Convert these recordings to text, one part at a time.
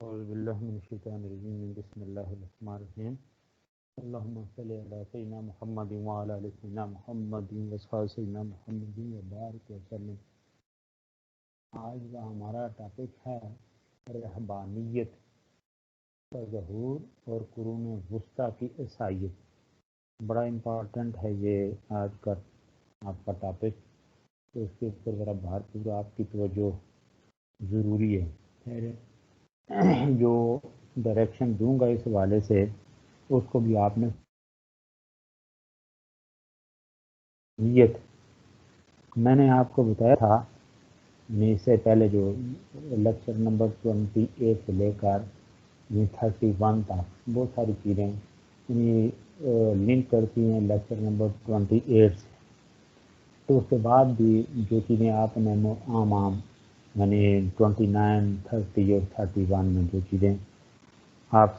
اعوذ باللہ من الشیطان الرجیم بسم اللہ الرحمن الرحیم اللہم صلی علی سیدنا محمد وعلی آل سیدنا محمد وصحبہ سیدنا محمد وبارک وسلم۔ آج کا ہمارا ٹاپک ہے رہبانیت کا ظہور اور قرون وسطیٰ کی عیسائیت۔ بڑا امپورٹنٹ ہے یہ آج کا آپ کا ٹاپک، تو اس کے اوپر ذرا بھرپور آپ کی توجہ ضروری ہے۔ جو ڈائریکشن دوں گا اس حوالے سے اس کو بھی آپ نے نیت، میں نے آپ کو بتایا تھا اس سے پہلے جو لیکچر نمبر 28 سے لے کر 31 تک بہت ساری چیزیں لنک کرتی ہیں لیکچر نمبر 28 سے، تو اس کے بعد بھی جو چیزیں آپ نے عام یعنی 29، 30 اور 31 میں جو چیزیں آپ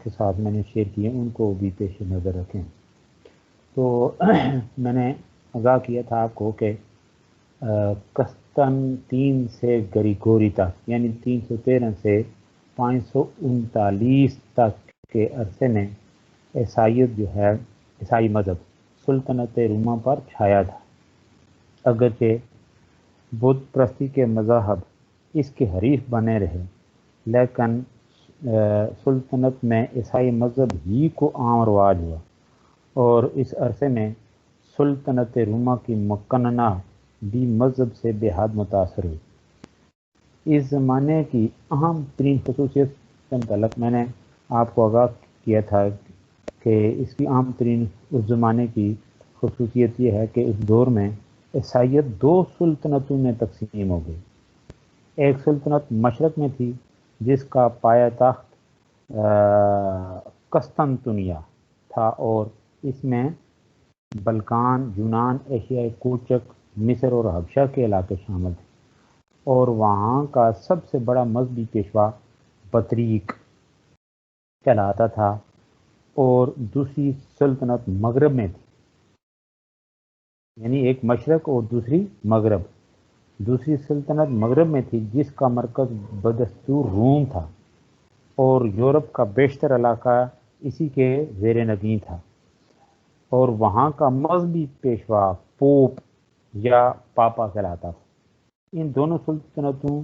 کے ساتھ میں نے شیئر کی ہیں ان کو بھی پیش نظر رکھیں۔ تو میں نے آگاہ کیا تھا آپ کو کہ قسطنطین سے گریگوری تک یعنی 313 سے 539 تک کے عرصے میں عیسائیت جو ہے عیسائی مذہب سلطنت روما پر چھایا تھا، اگرچہ بت پرستی کے مذاہب اس کے حریف بنے رہے، لیکن سلطنت میں عیسائی مذہب ہی کو عام رواج ہوا، اور اس عرصے میں سلطنت روما کی مقننہ بھی مذہب سے بے حد متاثر ہوئی۔ اس زمانے کی اہم ترین خصوصیت کے متعلق میں نے آپ کو آگاہ کیا تھا کہ اس کی اہم ترین اس زمانے کی خصوصیت یہ ہے کہ اس دور میں عیسائیت 2 سلطنتوں میں تقسیم ہو گئی۔ ایک سلطنت مشرق میں تھی جس کا پایہ تخت قسطنطنیہ تھا، اور اس میں بلقان، یونان، ایشیائی کوچک، مصر اور حبشہ کے علاقے شامل تھے، اور وہاں کا سب سے بڑا مذہبی پیشوا بطریق کہلاتا تھا، اور دوسری سلطنت مغرب میں تھی، یعنی ایک مشرق اور دوسری مغرب۔ دوسری سلطنت مغرب میں تھی جس کا مرکز بدستور روم تھا، اور یورپ کا بیشتر علاقہ اسی کے زیر نگین تھا، اور وہاں کا مذہبی پیشوا پوپ یا پاپا کہلاتا تھا۔ ان دونوں سلطنتوں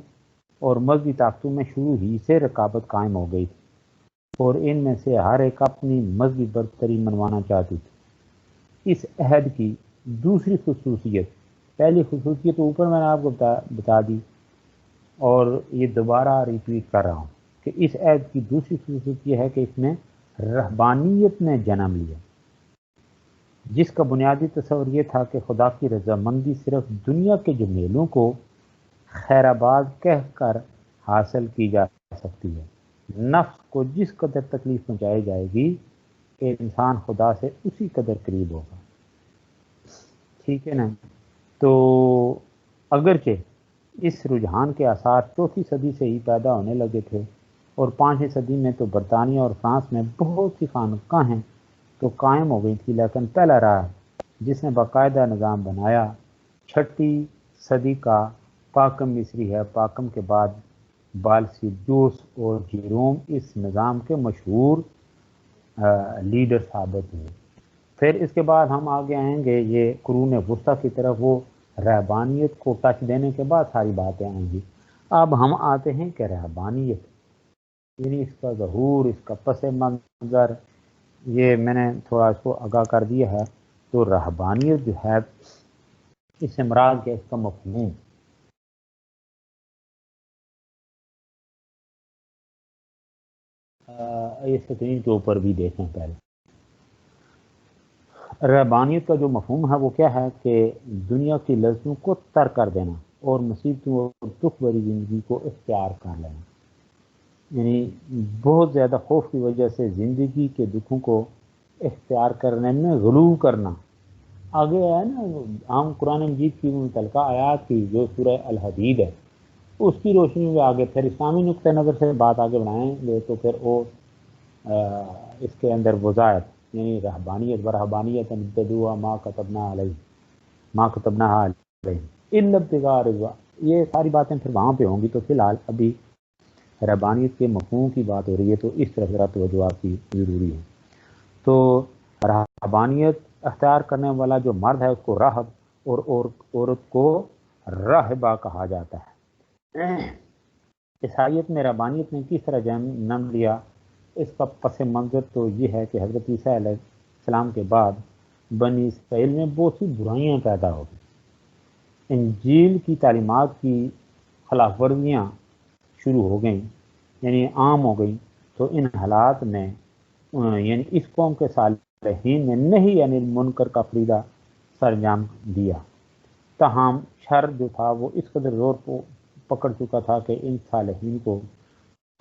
اور مذہبی طاقتوں میں شروع ہی سے رقابت قائم ہو گئی تھی، اور ان میں سے ہر ایک اپنی مذہبی برتری منوانا چاہتی تھی۔ اس عہد کی دوسری خصوصیت، پہلی خصوصیت اوپر میں نے آپ کو بتا دی، اور یہ دوبارہ ریپیٹ کر رہا ہوں کہ اس عہد کی دوسری خصوصیت یہ ہے کہ اس میں رہبانیت نے جنم لیا، جس کا بنیادی تصور یہ تھا کہ خدا کی رضامندی صرف دنیا کے جمیلوں کو خیرآباد کہہ کر حاصل کی جا سکتی ہے۔ نفس کو جس قدر تکلیف پہنچائی جائے گی کہ انسان خدا سے اسی قدر قریب ہوگا۔ ٹھیک ہے نا؟ تو اگرچہ اس رجحان کے آثار 4 صدی سے ہی پیدا ہونے لگے تھے، اور 5ویں صدی میں تو برطانیہ اور فرانس میں بہت سی خانقاہیں تو قائم ہو گئی تھی، لیکن پہلا راہ جس نے باقاعدہ نظام بنایا 6 صدی کا پاکم مصری ہے۔ پاکم کے بعد بالسیجوس اور جیروم اس نظام کے مشہور لیڈر ثابت ہوئے۔ پھر اس کے بعد ہم آگے آئیں گے یہ قرون وسطیٰ کی طرف، وہ رہبانیت کو ٹچ دینے کے بعد ساری باتیں آئیں گی۔ اب ہم آتے ہیں کہ رہبانیت یعنی اس کا ظہور، اس کا پس منظر، یہ میں نے تھوڑا اس کو آگاہ کر دیا ہے۔ تو رہبانیت جو ہے اس سے مراد کے اس کا مفہوم، یہ سکرین کے اوپر بھی دیکھیں پہلے۔ رہبانیت کا جو مفہوم ہے وہ کیا ہے کہ دنیا کی لذتوں کو ترک کر دینا اور مصیبتوں اور دکھ بھری زندگی کو اختیار کر لینا، یعنی بہت زیادہ خوف کی وجہ سے زندگی کے دکھوں کو اختیار کرنے میں غلو کرنا۔ آگے ہے نا عام قرآن مجید کی متعلقہ آیات کی جو سورہ الحدید ہے، اس کی روشنی میں آگے پھر اسلامی نقطہ نظر سے بات آگے بڑھائیں گے تو پھر وہ اس کے اندر وضاحت، یعنی رہبانیت ورہبانیت ابتدوا ما کتبنا علیہم الا ابتغاء رضوان، یہ ساری باتیں پھر وہاں پہ ہوں گی۔ تو فی الحال ابھی رہبانیت کے مفہوم کی بات ہو رہی ہے تو اس طرف ذرا توجہ آپ کی ضروری ہے. تو رہبانیت اختیار کرنے والا جو مرد ہے اس کو راہب اور عورت کو راہبہ کہا جاتا ہے. عیسائیت میں رہبانیت نے کس طرح جنم لیا، اس کا پس منظر تو یہ ہے کہ حضرت عیسیٰ علیہ السلام کے بعد بنی اسرائیل میں بہت سی برائیاں پیدا ہو گئی. انجیل کی تعلیمات کی خلاف ورزیاں شروع ہو گئیں، یعنی عام ہو گئیں. تو ان حالات میں یعنی اس قوم کے صالحین نے نہیں یعنی منکر کا فریضہ سرجام دیا. تاہم شر جو تھا وہ اس قدر زور پکڑ چکا تھا کہ ان صالحین کو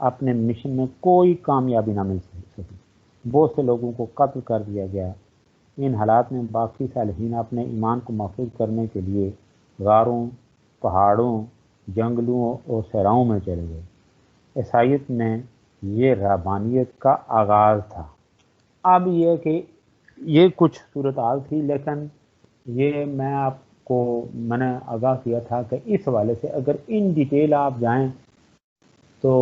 اپنے مشن میں کوئی کامیابی نہ مل سکی. بہت سے لوگوں کو قتل کر دیا گیا. ان حالات میں باقی صالحین اپنے ایمان کو محفوظ کرنے کے لیے غاروں، پہاڑوں، جنگلوں اور صحراؤں میں چلے گئے. عیسائیت میں یہ رہبانیت کا آغاز تھا. اب یہ کہ یہ کچھ صورتحال تھی، لیکن یہ میں نے آگاہ کیا تھا کہ اس حوالے سے اگر ان ڈیٹیل آپ جائیں تو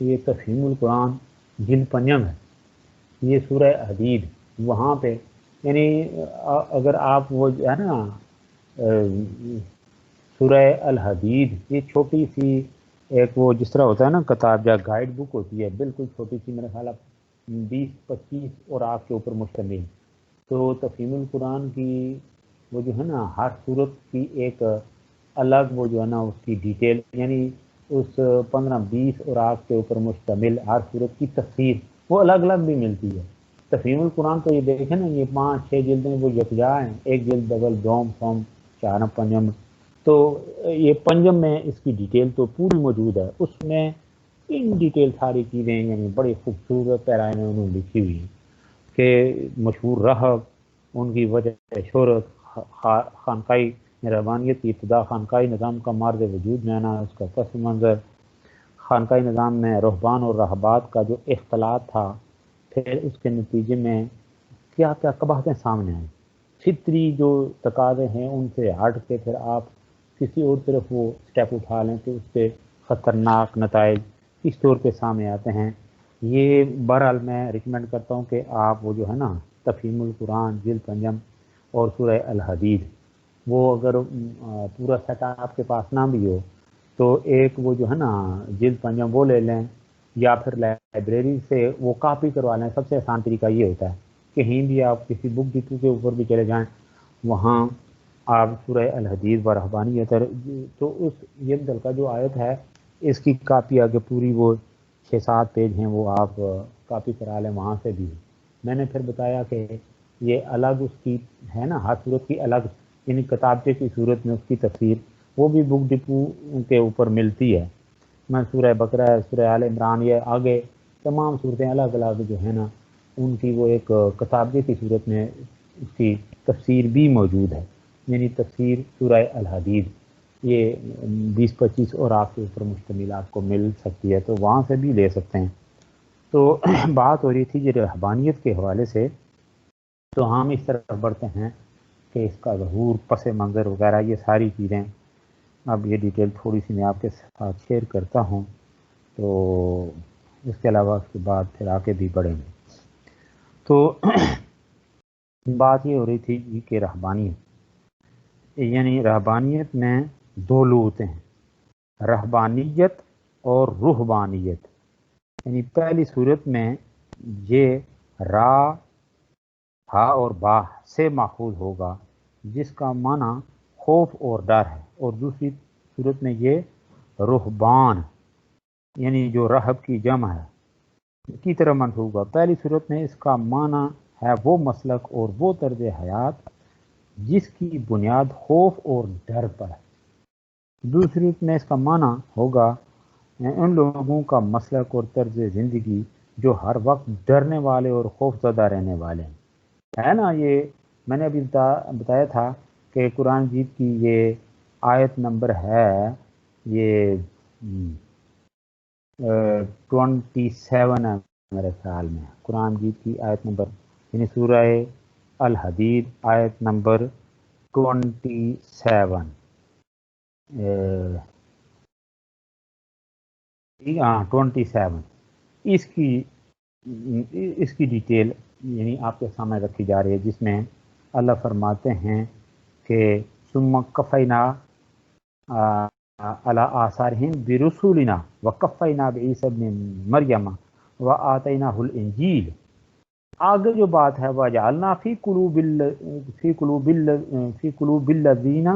یہ تفہیم القرآن جلد 5 ہے، یہ سورہ حدید، وہاں پہ یعنی اگر آپ وہ جو ہے نا سورہ الحدید، یہ چھوٹی سی ایک وہ جس طرح ہوتا ہے نا کتاب یا گائیڈ بک ہوتی ہے، بالکل چھوٹی سی، میرا خیال 20-25 اور آپ کے اوپر مشتمل. تو تفہیم القرآن کی وہ جو ہے نا ہر صورت کی ایک الگ وہ جو ہے نا اس کی ڈیٹیل، یعنی اس 15-20 اور آپ کے اوپر مشتمل ہر صورت کی تفسیر وہ الگ الگ بھی ملتی ہے. تفہیم القرآن تو یہ دیکھیں نا، یہ 5-6 جلدیں وہ یکجا ہیں، ایک جلد ڈبل، دوم، سوم، چارم، پنجم. تو یہ پنجم میں اس کی ڈیٹیل تو پوری موجود ہے، اس میں ان ڈیٹیل ساری چیزیں یعنی بڑی خوبصورت پیرائیں میں انہوں نے لکھی ہوئی ہیں کہ مشہور راہب، ان کی وجہ شہرت، خانقائی رہبانیت کی ابتدا، خانقائی نظام کا مارد وجود میں آنا، اس کا پس منظر، خانقائی نظام میں رہبان اور راہبات کا جو اختلاط تھا، پھر اس کے نتیجے میں کیا کیا قباحتیں سامنے آئیں. فطری جو تقاضے ہیں ان سے ہٹ کے پھر آپ کسی اور طرف وہ سٹیپ اٹھا لیں تو اس سے خطرناک نتائج کس طور پہ سامنے آتے ہیں. یہ بہرحال میں ریکمینڈ کرتا ہوں کہ آپ وہ جو ہے نا تفہیم القرآن جلد 5 اور سورہ الحدید، وہ اگر پورا سیٹ آپ کے پاس نہ بھی ہو تو ایک وہ جو ہے نا جلد 5 وہ لے لیں، یا پھر لائبریری سے وہ کاپی کروا لیں. سب سے آسان طریقہ یہ ہوتا ہے، کہیں بھی آپ کسی بک ڈپو کے اوپر بھی چلے جائیں، وہاں آپ سورہ الحدید و رہبانیت تو اس یہ دل کا جو آیت ہے اس کی کاپی آگے پوری وہ 6-7 پیج ہیں، وہ آپ کاپی کرا لیں وہاں سے بھی. میں نے پھر بتایا کہ یہ الگ اس کی ہے نا ہر صورت کی الگ، یعنی کتابچے کی صورت میں اس کی تفسیر وہ بھی بک ڈپو کے اوپر ملتی ہے. میں سورہ بقرہ، سورہ آل عمران، یہ آگے تمام صورتیں الگ الگ جو ہے نا ان کی وہ ایک کتابچے کی صورت میں اس کی تفسیر بھی موجود ہے. یعنی تفسیر سورہ الحدید یہ 20-25 اور آپ کے اوپر مشتمل آپ کو مل سکتی ہے، تو وہاں سے بھی لے سکتے ہیں. تو بات ہو رہی تھی یہ رہبانیت کے حوالے سے، تو ہم اس طرح بڑھتے ہیں کہ اس کا ظہور، پس منظر وغیرہ یہ ساری چیزیں اب یہ ڈیٹیل تھوڑی سی میں آپ کے ساتھ شیئر کرتا ہوں. تو اس کے علاوہ اس کے بعد پھر آگے بھی بڑھیں گے. تو بات یہ ہو رہی تھی کہ رہبانیت، یعنی رہبانیت میں 2 لغتیں ہیں، رہبانیت اور رہبانیت. یعنی پہلی صورت میں یہ را، ہا اور با سے ماخوذ ہوگا جس کا معنی خوف اور ڈر ہے، اور دوسری صورت میں یہ رہبان یعنی جو رہب کی جمع ہے کی طرح منسوب ہوگا. پہلی صورت میں اس کا معنی ہے وہ مسلک اور وہ طرز حیات جس کی بنیاد خوف اور ڈر پر ہے. دوسری صورت میں اس کا معنی ہوگا ان لوگوں کا مسلک اور طرز زندگی جو ہر وقت ڈرنے والے اور خوف زدہ رہنے والے ہیں. ہے نا، یہ میں نے ابھی بتایا تھا کہ قرآن مجید کی یہ آیت نمبر ہے یہ 27 ہے میرے خیال میں، قرآن مجید کی آیت نمبر، یعنی سورہ الحدید آیت نمبر 27. ہاں 27 اس کی ڈیٹیل یعنی آپ کے سامنے رکھی جا رہی ہے، جس میں اللہ فرماتے ہیں کہ ثم قفینا علی آثارہم برسولنا وقفینا بعیسی ابن مریم وآتیناہ الانجیل. آگے جو بات ہے وجعلنا فی قلوب الذین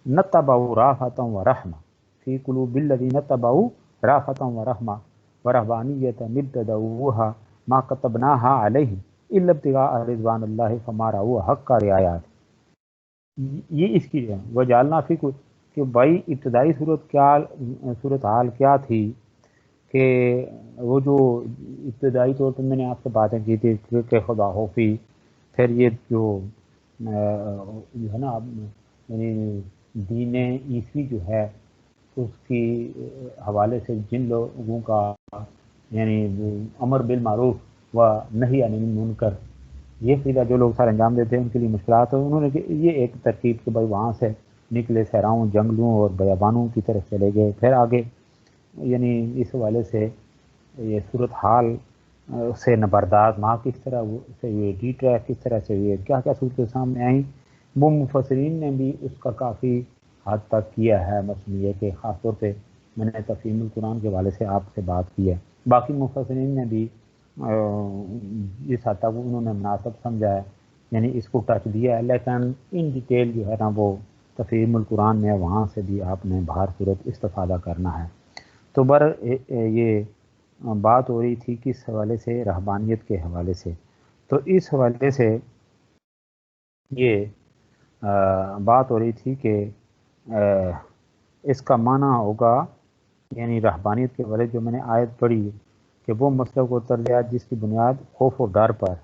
نتبعوا رأفۃ ورحمہ، فی قلوب الذین اتبعوا رأفۃ ورحمہ ورہبانیۃ ابتدعوها ما كتبناها علیہم الا ابتغاء رضوان اللہ فما رعوها حق رعایت. یہ اس کی ہے وجعلنا فی کہ بھائی ابتدائی صورتحال کیا تھی کہ وہ جو ابتدائی طور پر میں نے آپ سے باتیں کی تھی کہ خدا خوفی، پھر یہ جو ہے نا یعنی دین عیسوی جو ہے اس کی حوالے سے جن لوگوں کا یعنی امر بالمعروف و نہی عن المنکر، یہ فریضہ جو لوگ سارے انجام دیتے ہیں ان کے لیے مشکلات ہیں. انہوں نے یہ ایک ترکیب کہ بھائی وہاں سے نکلے صحراؤں جنگلوں اور بیابانوں کی طرف چلے گئے، پھر آگے یعنی اس حوالے سے یہ صورتحال سے نبردات ماں کس طرح سے ہوئے، ڈی ٹریک کس طرح سے ہوئے، کیا کیا صورتیں سامنے آئیں. وہ مفسرین نے بھی اس کا کافی حد تک کیا ہے. مثلا یہ کہ خاص طور پہ میں نے تفہیم القرآن کے حوالے سے آپ سے بات کی ہے، باقی مفسرین نے بھی جس حد تک انہوں نے مناسب سمجھا ہے یعنی اس کو ٹچ دیا ہے، لیکن ان ڈیٹیل جو ہے نا وہ تفہیم القرآن میں وہاں سے بھی آپ نے بہر صورت استفادہ کرنا ہے. تو یہ بات ہو رہی تھی کس حوالے سے، رہبانیت کے حوالے سے. تو اس حوالے سے یہ بات ہو رہی تھی کہ اس کا معنی ہوگا یعنی رہبانیت کے حوالے جو میں نے آیت پڑھی کہ وہ مسلک و طرزیات جس کی بنیاد خوف و ڈر پر.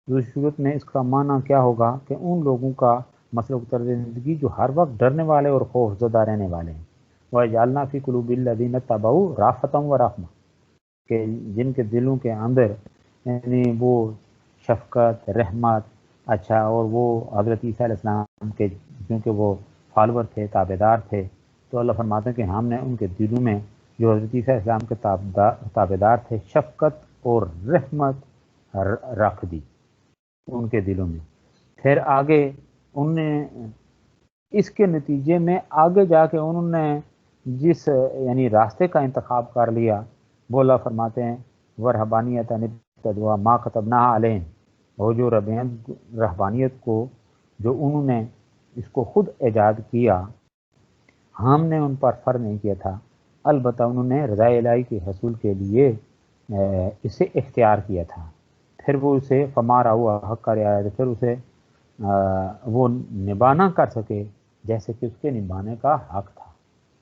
دوسری صورت میں اس کا معنی کیا ہوگا کہ ان لوگوں کا مسلک و طرز زندگی جو ہر وقت ڈرنے والے اور خوف زدہ رہنے والے ہیں. وَجَعَلْنَا فِي قُلُوبِ الَّذِينَ اتَّبَعُوا رَأْفَةً وَرَحْمَةً، کہ جن کے دلوں کے اندر یعنی وہ شفقت، رحمت، اچھا، اور وہ حضرت عیسیٰ علیہ السلام کے کیونکہ وہ فالور تھے، تابع دار تھے، تو اللہ فرماتے ہیں کہ ہم نے ان کے دلوں میں جو حضرت عیسیٰ علیہ السلام کے تابع دار تھے شفقت اور رحمت رکھ دی ان کے دلوں میں. پھر آگے ان نے اس کے نتیجے میں آگے جا کے انہوں نے جس یعنی راستے کا انتخاب کر لیا وہ اللہ فرماتے ہیں ورہبانیۃ ابتدعوها ما كتبناها علیہم، وہ جو رہبانیت کو جو انہوں نے اس کو خود ایجاد کیا ہم نے ان پر فرض نہیں کیا تھا، البتہ انہوں نے رضا الہی کے حصول کے لیے اسے اختیار کیا تھا. پھر وہ اسے فما رعوها حق رعایت، پھر اسے وہ نبھا نہ کر سکے جیسے کہ اس کے نبھانے کا حق تھا.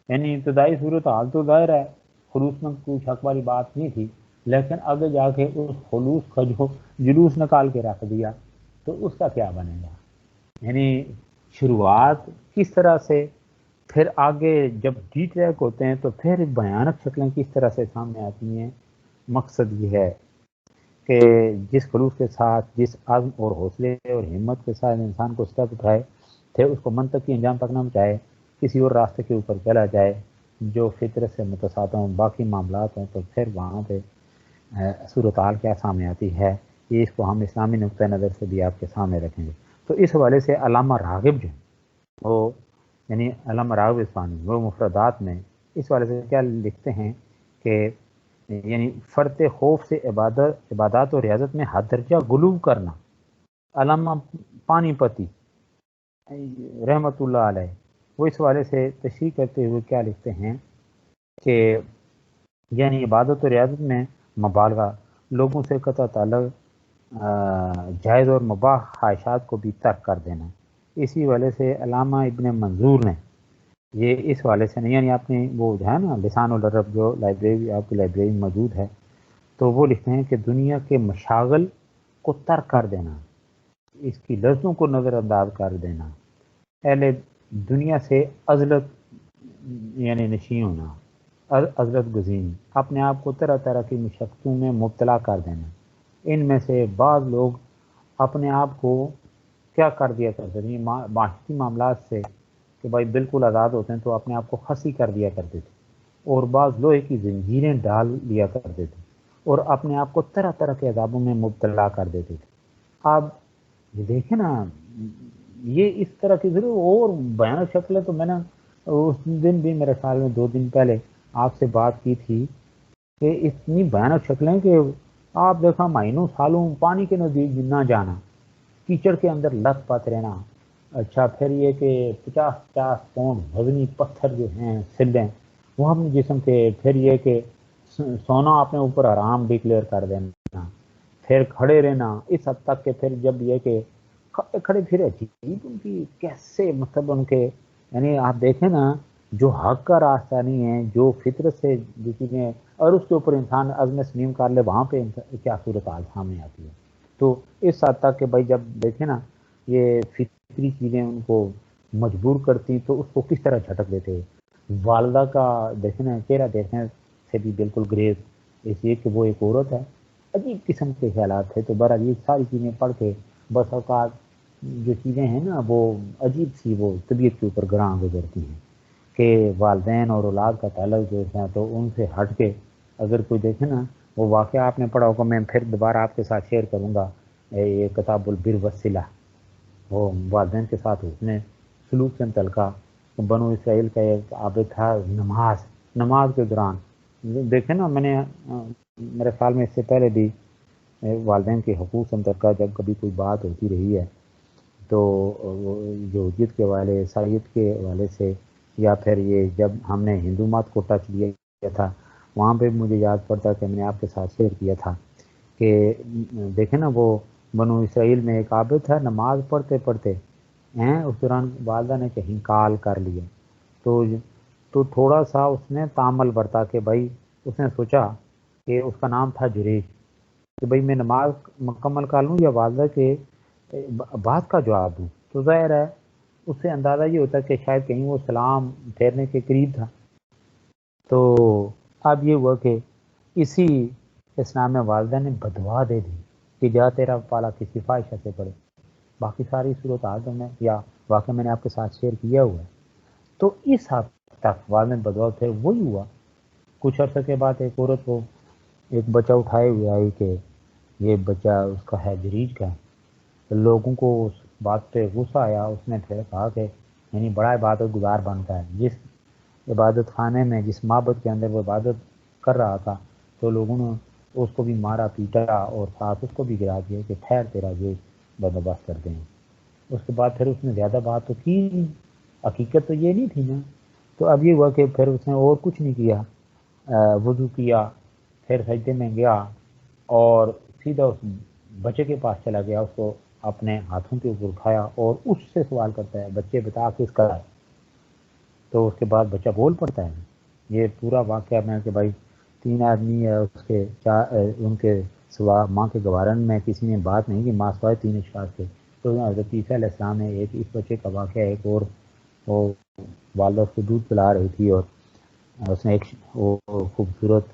یعنی ابتدائی صورت حال تو ظاہر ہے خلوص میں کوئی شک والی بات نہیں تھی، لیکن آگے جا کے اس خلوص کا جو جلوس نکال کے رکھ دیا تو اس کا کیا بنے گا. یعنی شروعات کس طرح سے، پھر آگے جب ڈی ٹریک ہوتے ہیں تو پھر بھیانک شکلیں کس طرح سے سامنے آتی ہیں. مقصد یہ ہے کہ جس خلوص کے ساتھ، جس عزم اور حوصلے اور ہمت کے ساتھ انسان کو اسٹیپ اٹھائے پھر اس کو منطقی انجام تک نہ پہنچائے، کسی اور راستے کے اوپر چلا جائے جو فطرت سے متصادم ہوں، باقی معاملات ہوں، تو پھر وہاں پہ صورتحال کیا سامنے آتی ہے یہ اس کو ہم اسلامی نقطۂ نظر سے بھی آپ کے سامنے رکھیں گے. تو اس حوالے سے علامہ راغب جو وہ یعنی علامہ راغب اصفہانی وہ مفردات میں اس حوالے سے کیا لکھتے ہیں کہ یعنی فرط خوف سے عبادات اور ریاضت میں حد درجہ غلو کرنا. علامہ پانی پتی رحمۃ اللہ علیہ وہ اس حوالے سے تشریح کرتے ہوئے کیا لکھتے ہیں کہ یعنی عبادت و ریاضت میں مبالغہ، لوگوں سے قطع تعلق، جائز اور مباح خواہشات کو بھی ترک کر دینا. اسی حوالے سے علامہ ابن منظور نے یہ اس حوالے سے نہیں یعنی اپنی وہ جو ہے نا لسان العرب جو لائبریری آپ کی لائبریری میں موجود ہے تو وہ لکھتے ہیں کہ دنیا کے مشاغل کو ترک کر دینا، اس کی لذتوں کو نظر انداز کر دینا، اہل دنیا سے عزلت یعنی نشیں ہونا، عزلت گزین، اپنے آپ کو طرح طرح کی مشقتوں میں مبتلا کر دینا. ان میں سے بعض لوگ اپنے آپ کو کیا کر دیا کرتے تھے معاشرتی معاملات سے کہ بھائی بالکل آزاد ہوتے ہیں تو اپنے آپ کو خسی کر دیا کرتے تھے. اور بعض لوہے کی زنجیریں ڈال لیا کرتے تھے اور اپنے آپ کو طرح طرح کے عذابوں میں مبتلا کر دیتے تھے۔ آپ یہ دیکھیں نا، یہ اس طرح کی ضرور اور بیانک شکلیں تو میں نے اس دن بھی میرے خیال میں 2 دن پہلے آپ سے بات کی تھی کہ اتنی بھیانک شکلیں کہ آپ دیکھا مہینوں سالوں پانی کے نزدیک نہ جانا، کیچڑ کے اندر لت پت رہنا۔ اچھا پھر یہ کہ 50-50 پاؤنڈ وزنی پتھر جو ہیں سلیں وہ اپنے جسم کے، پھر یہ کہ سونا اپنے اوپر حرام ڈکلیئر کر دینا، پھر کھڑے رہنا اس حد تک کہ پھر جب یہ کہ کھڑے کھڑے پھر عجیب ان کی کیسے مطلب ان کے، یعنی آپ دیکھیں نا جو حق کا راستہ نہیں ہے، جو فطرت سے جو چیزیں، اور اس کے اوپر انسان عزم سلیم کر لے وہاں پہ کیا صورتحال سامنے آتی ہے۔ تو اس حد تک کہ بھائی جب دیکھیں نا یہ فطری چیزیں ان کو مجبور کرتی تو اس کو کس طرح جھٹک دیتے۔ والدہ کا دیکھیں نا چہرہ دیکھنے سے بھی بالکل گریز، اس لیے کہ وہ ایک عورت ہے، عجیب قسم کے خیالات تھے۔ تو بہرحال یہ ساری چیزیں پڑھ کے بس اوقات جو چیزیں ہیں نا وہ عجیب سی وہ طبیعت کے اوپر گراں گزرتی ہیں کہ والدین اور اولاد کا تعلق جو ہے تو ان سے ہٹ کے اگر کوئی دیکھے نا، وہ واقعہ آپ نے پڑھا ہوگا، میں پھر دوبارہ آپ کے ساتھ شیئر کروں گا، یہ کتاب البر والصلہ، وہ والدین کے ساتھ اس نے سلوک سے متعلقہ بنو اسرائیل کا ایک عابد تھا، نماز کے دوران دیکھیں نا، میں نے میرے خیال میں اس سے پہلے بھی والدین کے حقوق سے متعلقہ جب کبھی کوئی بات ہوتی رہی ہے تو یہودیت کے حوالے، عیسائیت کے حوالے سے، یا پھر یہ جب ہم نے ہندو مت کو ٹچ لیا تھا وہاں پہ مجھے یاد پڑتا کہ میں نے آپ کے ساتھ شیئر کیا تھا کہ دیکھیں نا وہ بنو اسرائیل میں ایک عابد تھا، نماز پڑھتے پڑھتے اس دوران والدہ نے کہیں کال کر لیا تو تھوڑا سا اس نے تامل برتا کہ بھائی اس نے سوچا کہ اس کا نام تھا جریج کہ بھائی میں نماز مکمل کر لوں یا والدہ کے بات کا جواب دوں۔ تو ظاہر ہے اس سے اندازہ یہ ہوتا ہے کہ شاید کہیں وہ سلام پھیرنے کے قریب تھا۔ تو اب یہ ہوا کہ اسی اسلام میں والدہ نے بدوا دے دی کہ جا تیرا پالا کسی فاحشہ سے پڑے۔ باقی ساری صورتحال تو میں یا واقعہ میں نے آپ کے ساتھ شیئر کیا ہوا ہے۔ تو اس حد تک والدہ نے بدوا، پھر وہی ہوا کچھ عرصے کے بعد ایک عورت کو ایک بچہ اٹھائے ہوئے آئی کہ یہ بچہ اس کا ہے جریج کا ہے۔ لوگوں کو اس بات پہ غصہ آیا، اس نے پھر کہا کہ یعنی بڑا عبادت گزار بنتا ہے، جس عبادت خانے میں جس معبد کے اندر وہ عبادت کر رہا تھا تو لوگوں نے اس کو بھی مارا پیٹا اور ساتھ اس کو بھی گرا دیا کہ ٹھہر تیرا یہ بندوبست کرتے ہیں۔ اس کے بعد پھر اس نے زیادہ بات تو کی نہیں، حقیقت تو یہ نہیں تھی نا۔ تو اب یہ ہوا کہ پھر اس نے اور کچھ نہیں کیا، وضو کیا، پھر سجدے میں گیا اور سیدھا اس بچے کے پاس چلا گیا، اس کو اپنے ہاتھوں کے اوپر اٹھایا اور اس سے سوال کرتا ہے بچے بتا کس کا ہے؟ تو اس کے بعد بچہ بول پڑتا ہے۔ یہ پورا واقعہ میں کہ بھائی 3 آدمی ہے اس کے، ان کے سوا ماں کے گوارن میں کسی نے بات نہیں کی، ماں سوائے 3 اشخاص کے۔ تو حضرت عیسیٰ علیہ السلام نے ایک اس بچے کا واقعہ، ایک اور وہ والدہ اس کو دودھ پلا رہی تھی اور اس نے ایک وہ خوبصورت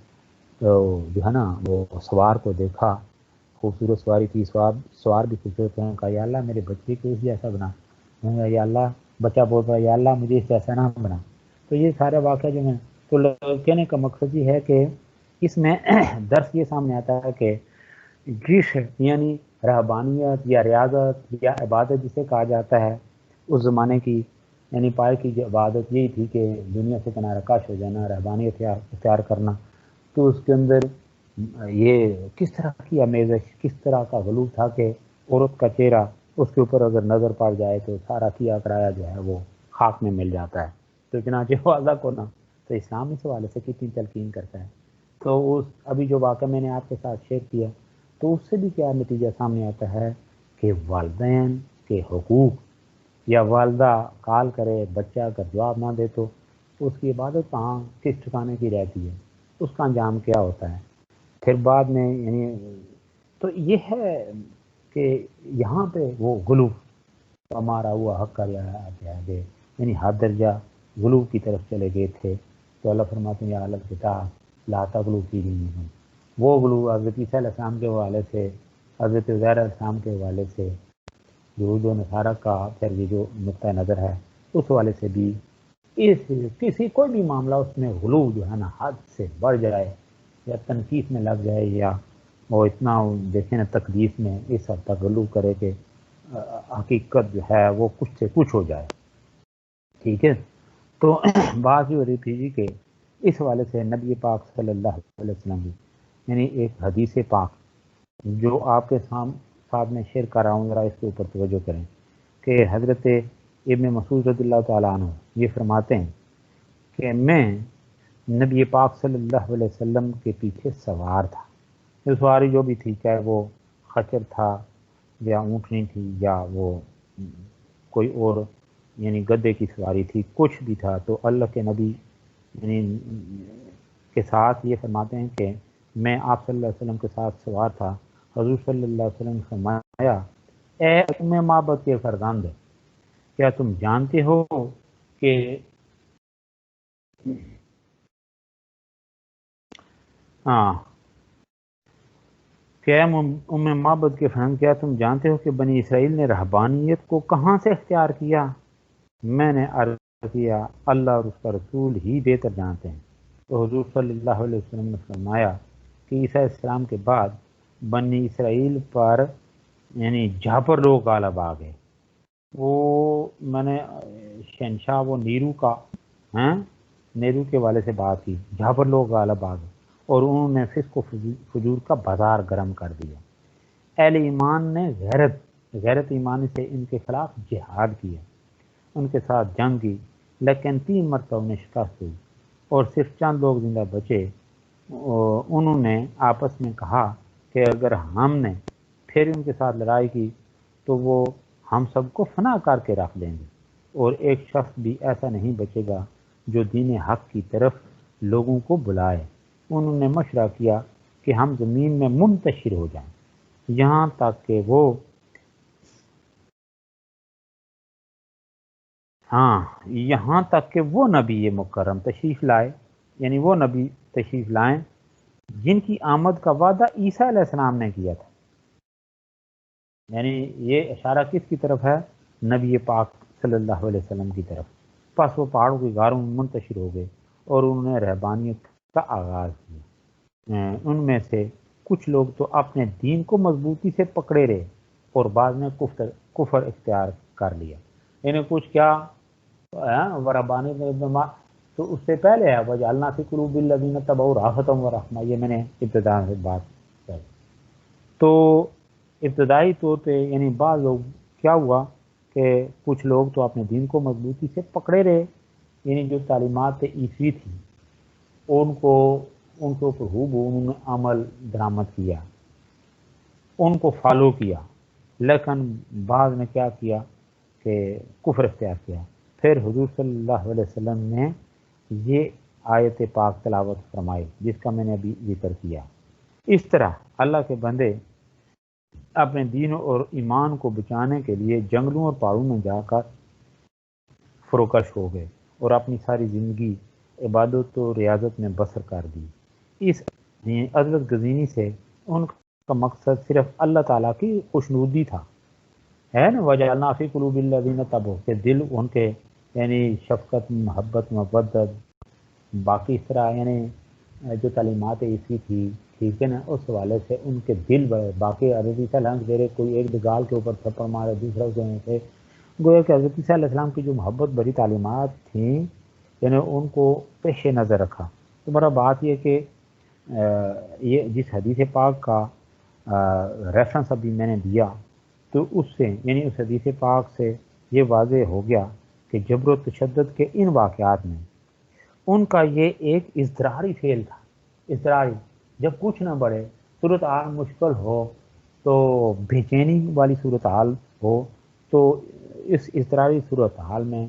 جو ہے نا وہ سوار کو دیکھا، خوبصورت سواری تھی، سوار بھی خوبصورت ہے، کہا یا اللہ میرے بچے کو اس جیسا بنا۔ میں نے کہا یا اللہ، بچہ بول رہا ہے یا اللہ مجھے اس جیسا نہ بنا۔ تو یہ سارے واقعہ جو میں تو کہنے کا مقصد یہ ہے کہ اس میں درس یہ سامنے آتا ہے کہ جس یعنی رہبانیت یا ریاضت یا عبادت جسے کہا جاتا ہے اس زمانے کی، یعنی پائے کی جو عبادت یہی تھی کہ دنیا سے کنارہ کش ہو جانا، رہبانیت اختیار کرنا۔ تو اس کے اندر یہ کس طرح کی آمیزش، کس طرح کا غلو تھا کہ عورت کا چہرہ اس کے اوپر اگر نظر پڑ جائے تو سارا کیا کرایا جو ہے وہ خاک میں مل جاتا ہے۔ تو چنانچہ والدہ کو نا تو اسلام اس حوالے سے کتنی تلقین کرتا ہے۔ تو اس ابھی جو واقعہ میں نے آپ کے ساتھ شیئر کیا تو اس سے بھی کیا نتیجہ سامنے آتا ہے کہ والدین کے حقوق، یا والدہ کال کرے بچہ اگر جواب نہ دے تو اس کی عبادت کہاں کس ٹھکانے کی رہتی ہے، اس کا انجام کیا ہوتا ہے پھر بعد میں۔ یعنی تو یہ ہے کہ یہاں پہ وہ غلو ہمارا ہوا حق کا دے، یعنی حد درجہ غلو کی طرف چلے گئے تھے۔ تو اللہ فرماتے ہیں یا اہل الکتاب لا تغلوا فی دینکم، وہ غلو حضرت عیسیٰ علیہ السلام کے حوالے سے، حضرت عزیر علیہ السلام کے حوالے سے، یہود و نصارہ کا پھر یہ جو نقطہ نظر ہے اس حوالے سے بھی کسی کوئی بھی معاملہ اس میں غلو جو ہے نا حد سے بڑھ جائے یا تنقید میں لگ جائے یا وہ اتنا دیکھیں نا تقدیس میں اس حد تک غلو کرے کہ حقیقت جو ہے وہ کچھ سے کچھ ہو جائے. ٹھیک ہے. تو بات یہ ہو رہی تھی جی کہ اس حوالے سے نبی پاک صلی اللہ علیہ وسلم کی یعنی ایک حدیث پاک جو آپ کے ساتھ میں شیئر کر رہا ہوں، ذرا اس کے اوپر توجہ کریں کہ حضرت ابن مسعود رضی اللہ تعالیٰ عنہ یہ فرماتے ہیں کہ میں نبی پاک صلی اللہ علیہ وسلم کے پیچھے سوار تھا. یہ سواری جو بھی تھی، چاہے وہ خچر تھا یا اونٹنی تھی یا وہ کوئی اور یعنی گدے کی سواری تھی، کچھ بھی تھا، تو اللہ کے نبی یعنی کے ساتھ یہ فرماتے ہیں کہ میں آپ صلی اللہ علیہ وسلم کے ساتھ سوار تھا. حضور صلی اللہ علیہ وسلم نے فرمایا، اے ام معبد کے فرزند، کیا تم جانتے ہو کہ ام معبد کے فرزند، کیا تم جانتے ہو کہ بنی اسرائیل نے رہبانیت کو کہاں سے اختیار کیا؟ میں نے عرض کیا، اللہ اور اس کا رسول ہی بہتر جانتے ہیں. تو حضور صلی اللہ علیہ وسلم نے فرمایا کہ عیسیٰ علیہ السلام کے بعد بنی اسرائیل پر یعنی جابر لوگ غالب آ گئے. وہ میں نے شہنشاہ وہ نیرو کا نیرو کے والے سے بات کی، جابر لوگ غالب آ گئے اور انہوں نے فسق و فجور کا بازار گرم کر دیا. اہل ایمان نے غیرت ایمانی سے ان کے خلاف جہاد کیا، ان کے ساتھ جنگ کی، لیکن 3 مرتبہ انہیں شکست ہوئی اور صرف چند لوگ زندہ بچے. انہوں نے آپس میں کہا کہ اگر ہم نے پھر ان کے ساتھ لڑائی کی تو وہ ہم سب کو فنا کر کے رکھ دیں گے، اور ایک شخص بھی ایسا نہیں بچے گا جو دین حق کی طرف لوگوں کو بلائے. انہوں نے مشورہ کیا کہ ہم زمین میں منتشر ہو جائیں یہاں تک کہ وہ نبی مکرم تشریف لائے، یعنی وہ نبی تشریف لائیں جن کی آمد کا وعدہ عیسیٰ علیہ السلام نے کیا تھا. یعنی یہ اشارہ کس کی طرف ہے؟ نبی پاک صلی اللہ علیہ وسلم کی طرف. پس وہ پہاڑوں کی غاروں میں منتشر ہو گئے اور انہوں نے رہبانیت کا آغاز کیا. ان میں سے کچھ لوگ تو اپنے دین کو مضبوطی سے پکڑے رہے اور بعد میں کفر اختیار کر لیا. یعنی کچھ کیا وربانی تو اس سے پہلے ہے وجعلنا فی قلوب الذین تبعوا رأفۃ ورحمۃ، یہ میں نے ابتدا سے بات کی. تو ابتدائی طور پہ یعنی بعض لوگ کیا ہوا کہ کچھ لوگ تو اپنے دین کو مضبوطی سے پکڑے رہے، یعنی جو تعلیمات عیسوی تھی ان کے اوپر انہوں نے عمل درآمد کیا، ان کو فالو کیا، لیکن بعض نے کیا کیا کہ کفر اختیار کیا. پھر حضور صلی اللہ علیہ وسلم نے یہ آیت پاک تلاوت فرمائی جس کا میں نے ابھی ذکر کیا. اس طرح اللہ کے بندے اپنے دین اور ایمان کو بچانے کے لیے جنگلوں اور پہاڑوں میں جا کر فروکش ہو گئے اور اپنی ساری زندگی عبادت و ریاضت میں بسر کر دی. اس عظمت گزینی سے ان کا مقصد صرف اللہ تعالیٰ کی خوشنودی تھا، ہے نا. وجعلنا فی قلوب الذین تبعوا، کہ دل ان کے یعنی شفقت، محبت، مودت، باقی اس طرح یعنی جو تعلیمات عیسوی تھی، ٹھیک ہے نا، اس حوالے سے ان کے دل بڑے. باقی حضرت عیسیٰ لنگ دے رہے، کوئی ایک گال کے اوپر تھپڑ مارے، دوسرا سے گویا کہ حضرت عیسیٰ علیہ السلام کی جو محبت بھری تعلیمات تھیں یعنی ان کو پیش نظر رکھا. تو میرا بات یہ کہ یہ جس حدیث پاک کا ریفرنس ابھی میں نے دیا تو اس سے یعنی اس حدیث پاک سے یہ واضح ہو گیا کہ جبر و تشدد کے ان واقعات میں ان کا یہ ایک اضطراری فعل تھا. اضطراری جب کچھ نہ بڑھے، صورتحال مشکل ہو تو بے چینی والی صورتحال ہو، تو اس اضطراری صورتحال میں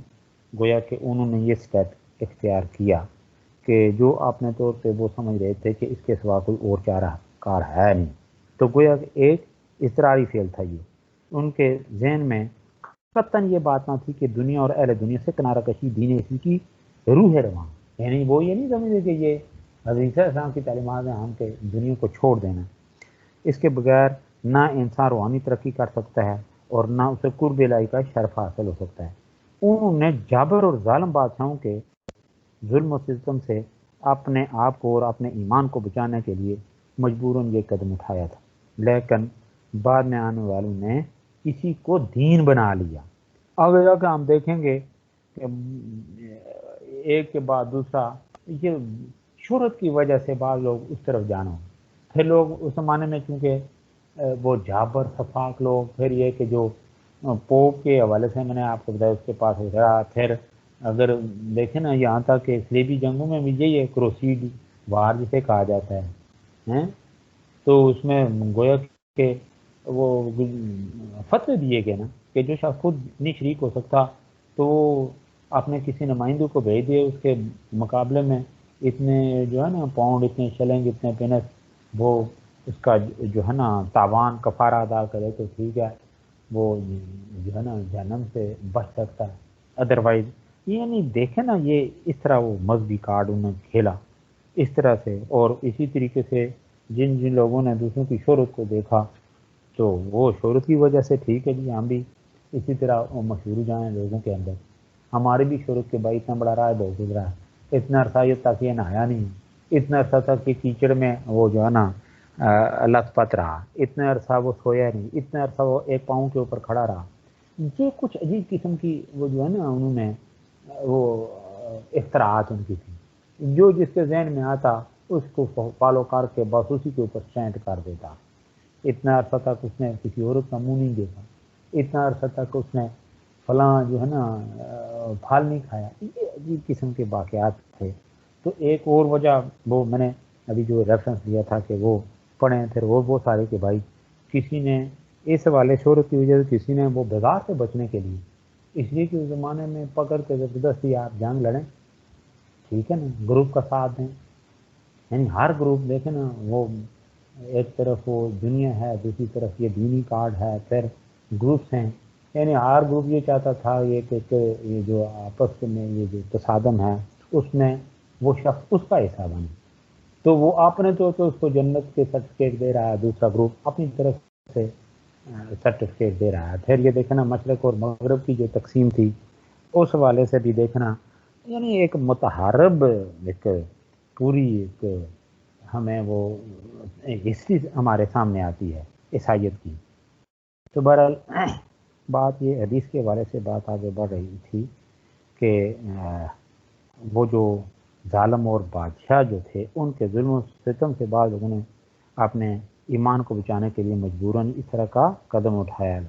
گویا کہ انہوں نے یہ اسٹیپ اختیار کیا کہ جو اپنے طور پہ وہ سمجھ رہے تھے کہ اس کے سوا کوئی اور چارہ کار ہے نہیں. تو گویا کہ ایک اضطراری فعل تھا. یہ ان کے ذہن میں قطعاً یہ بات نہ تھی کہ دنیا اور اہل دنیا سے کنارہ کشی دین اسی کی روح رواں، یعنی وہ یہ نہیں سمجھتے کہ یہ حضرت السلام کی تعلیمات ہیں ہم کے دنیا کو چھوڑ دینا. اس کے بغیر نہ انسان روحانی ترقی کر سکتا ہے اور نہ اسے قرب الہی کا شرف حاصل ہو سکتا ہے. انہوں نے جابر اور ظالم بادشاہوں کے ظلم و ستم سے اپنے آپ کو اور اپنے ایمان کو بچانے کے لیے مجبوراً یہ قدم اٹھایا تھا، لیکن بعد میں آنے والوں نے اسی کو دین بنا لیا۔ آگے جا کے ہم دیکھیں گے کہ ایک کے بعد دوسرا یہ شہرت کی وجہ سے بعض لوگ اس طرف جانا، پھر لوگ اس زمانے میں چونکہ وہ جابر صفاق لوگ، پھر یہ کہ جو پوپ کے حوالے سے میں نے آپ کو بتایا اس کے پاس رہا، پھر اگر دیکھیں نا یہاں تک کہ صلیبی جنگوں میں بھی یہی ہے، کروسیڈ وار جسے کہا جاتا ہے، تو اس میں گویا کہ وہ فتوے دیے گئے نا کہ جو شخص خود نہیں شریک ہو سکتا تو وہ اپنے کسی نمائندے کو بھیج دے، اس کے مقابلے میں اتنے جو ہے نا پاؤنڈ، اتنے شلنگ، اتنے پینس وہ اس کا جو ہے نا تاوان کفارہ ادا کرے تو ٹھیک ہے، وہ جو ہے نا جہنم سے بچ سکتا ہے، ادروائز یعنی دیکھیں نا یہ اس طرح وہ مذہبی کارڈ انہوں نے کھیلا اس طرح سے۔ اور اسی طریقے سے جن جن لوگوں نے دوسروں کی شہرت کو دیکھا تو وہ شہرت کی وجہ سے ٹھیک ہے جی ہم بھی اسی طرح مشہور جائیں لوگوں کے اندر، ہماری بھی شہرت کے بھائی اتنا بڑا رہا ہے بہت گزرا ہے، اتنا عرصہ یہ تک یہ نہایا نہیں، اتنا عرصہ تک کہ کیچڑ میں وہ جو ہے نا لت پت رہا، اتنا عرصہ وہ سویا نہیں، اتنا عرصہ وہ ایک پاؤں کے اوپر کھڑا رہا۔ یہ کچھ عجیب قسم کی وہ جو ہے نا انہوں نے وہ اختراعات ان کی تھی، جو جس کے ذہن میں آتا اس کو فالو کر کے بس اسی کے اوپر اسٹینڈ کر دیتا۔ اتنا عرصہ تک اس نے کسی عورت کا منہ نہیں دیکھا، اتنا عرصہ تک اس نے فلاں جو ہے نا پھل نہیں کھایا۔ یہ عجیب قسم کے واقعات تھے۔ تو ایک اور وجہ وہ میں نے ابھی جو ریفرنس دیا تھا کہ وہ پڑھیں پھر وہ سارے کہ بھائی کسی نے اس والے شہرت کی وجہ سے کسی نے وہ بغاڑ سے بچنے کے لیے، اس لیے کہ اس زمانے میں پکڑ کے زبردستی آپ جنگ لڑیں، ٹھیک ہے نا، گروپ کا ساتھ دیں، یعنی ہر گروپ دیکھیں نا وہ ایک طرف وہ دنیا ہے، دوسری طرف یہ دینی کارڈ ہے، پھر گروپس ہیں، یعنی ہر گروپ یہ چاہتا تھا یہ کہ یہ جو آپس میں یہ جو تصادم ہے اس میں وہ شخص اس کا حصہ بنے، تو وہ اپنے طور پہ اس کو جنت کے سرٹیفکیٹ دے رہا ہے، دوسرا گروپ اپنی طرف سے سرٹیفکیٹ دے رہا ہے۔ پھر یہ دیکھنا مشرق اور مغرب کی جو تقسیم تھی اس حوالے سے بھی دیکھنا، یعنی ایک متحارب ایک پوری ایک ہمیں وہ ہسٹری ہمارے سامنے آتی ہے عیسائیت کی۔ تو بہرحال بات یہ حدیث کے حوالے سے بات آگے بڑھ رہی تھی کہ وہ جو ظالم اور بادشاہ جو تھے ان کے ظلم و ستم سے بعض لوگوں نے اپنے ایمان کو بچانے کے لیے مجبوراً اس طرح کا قدم اٹھایا،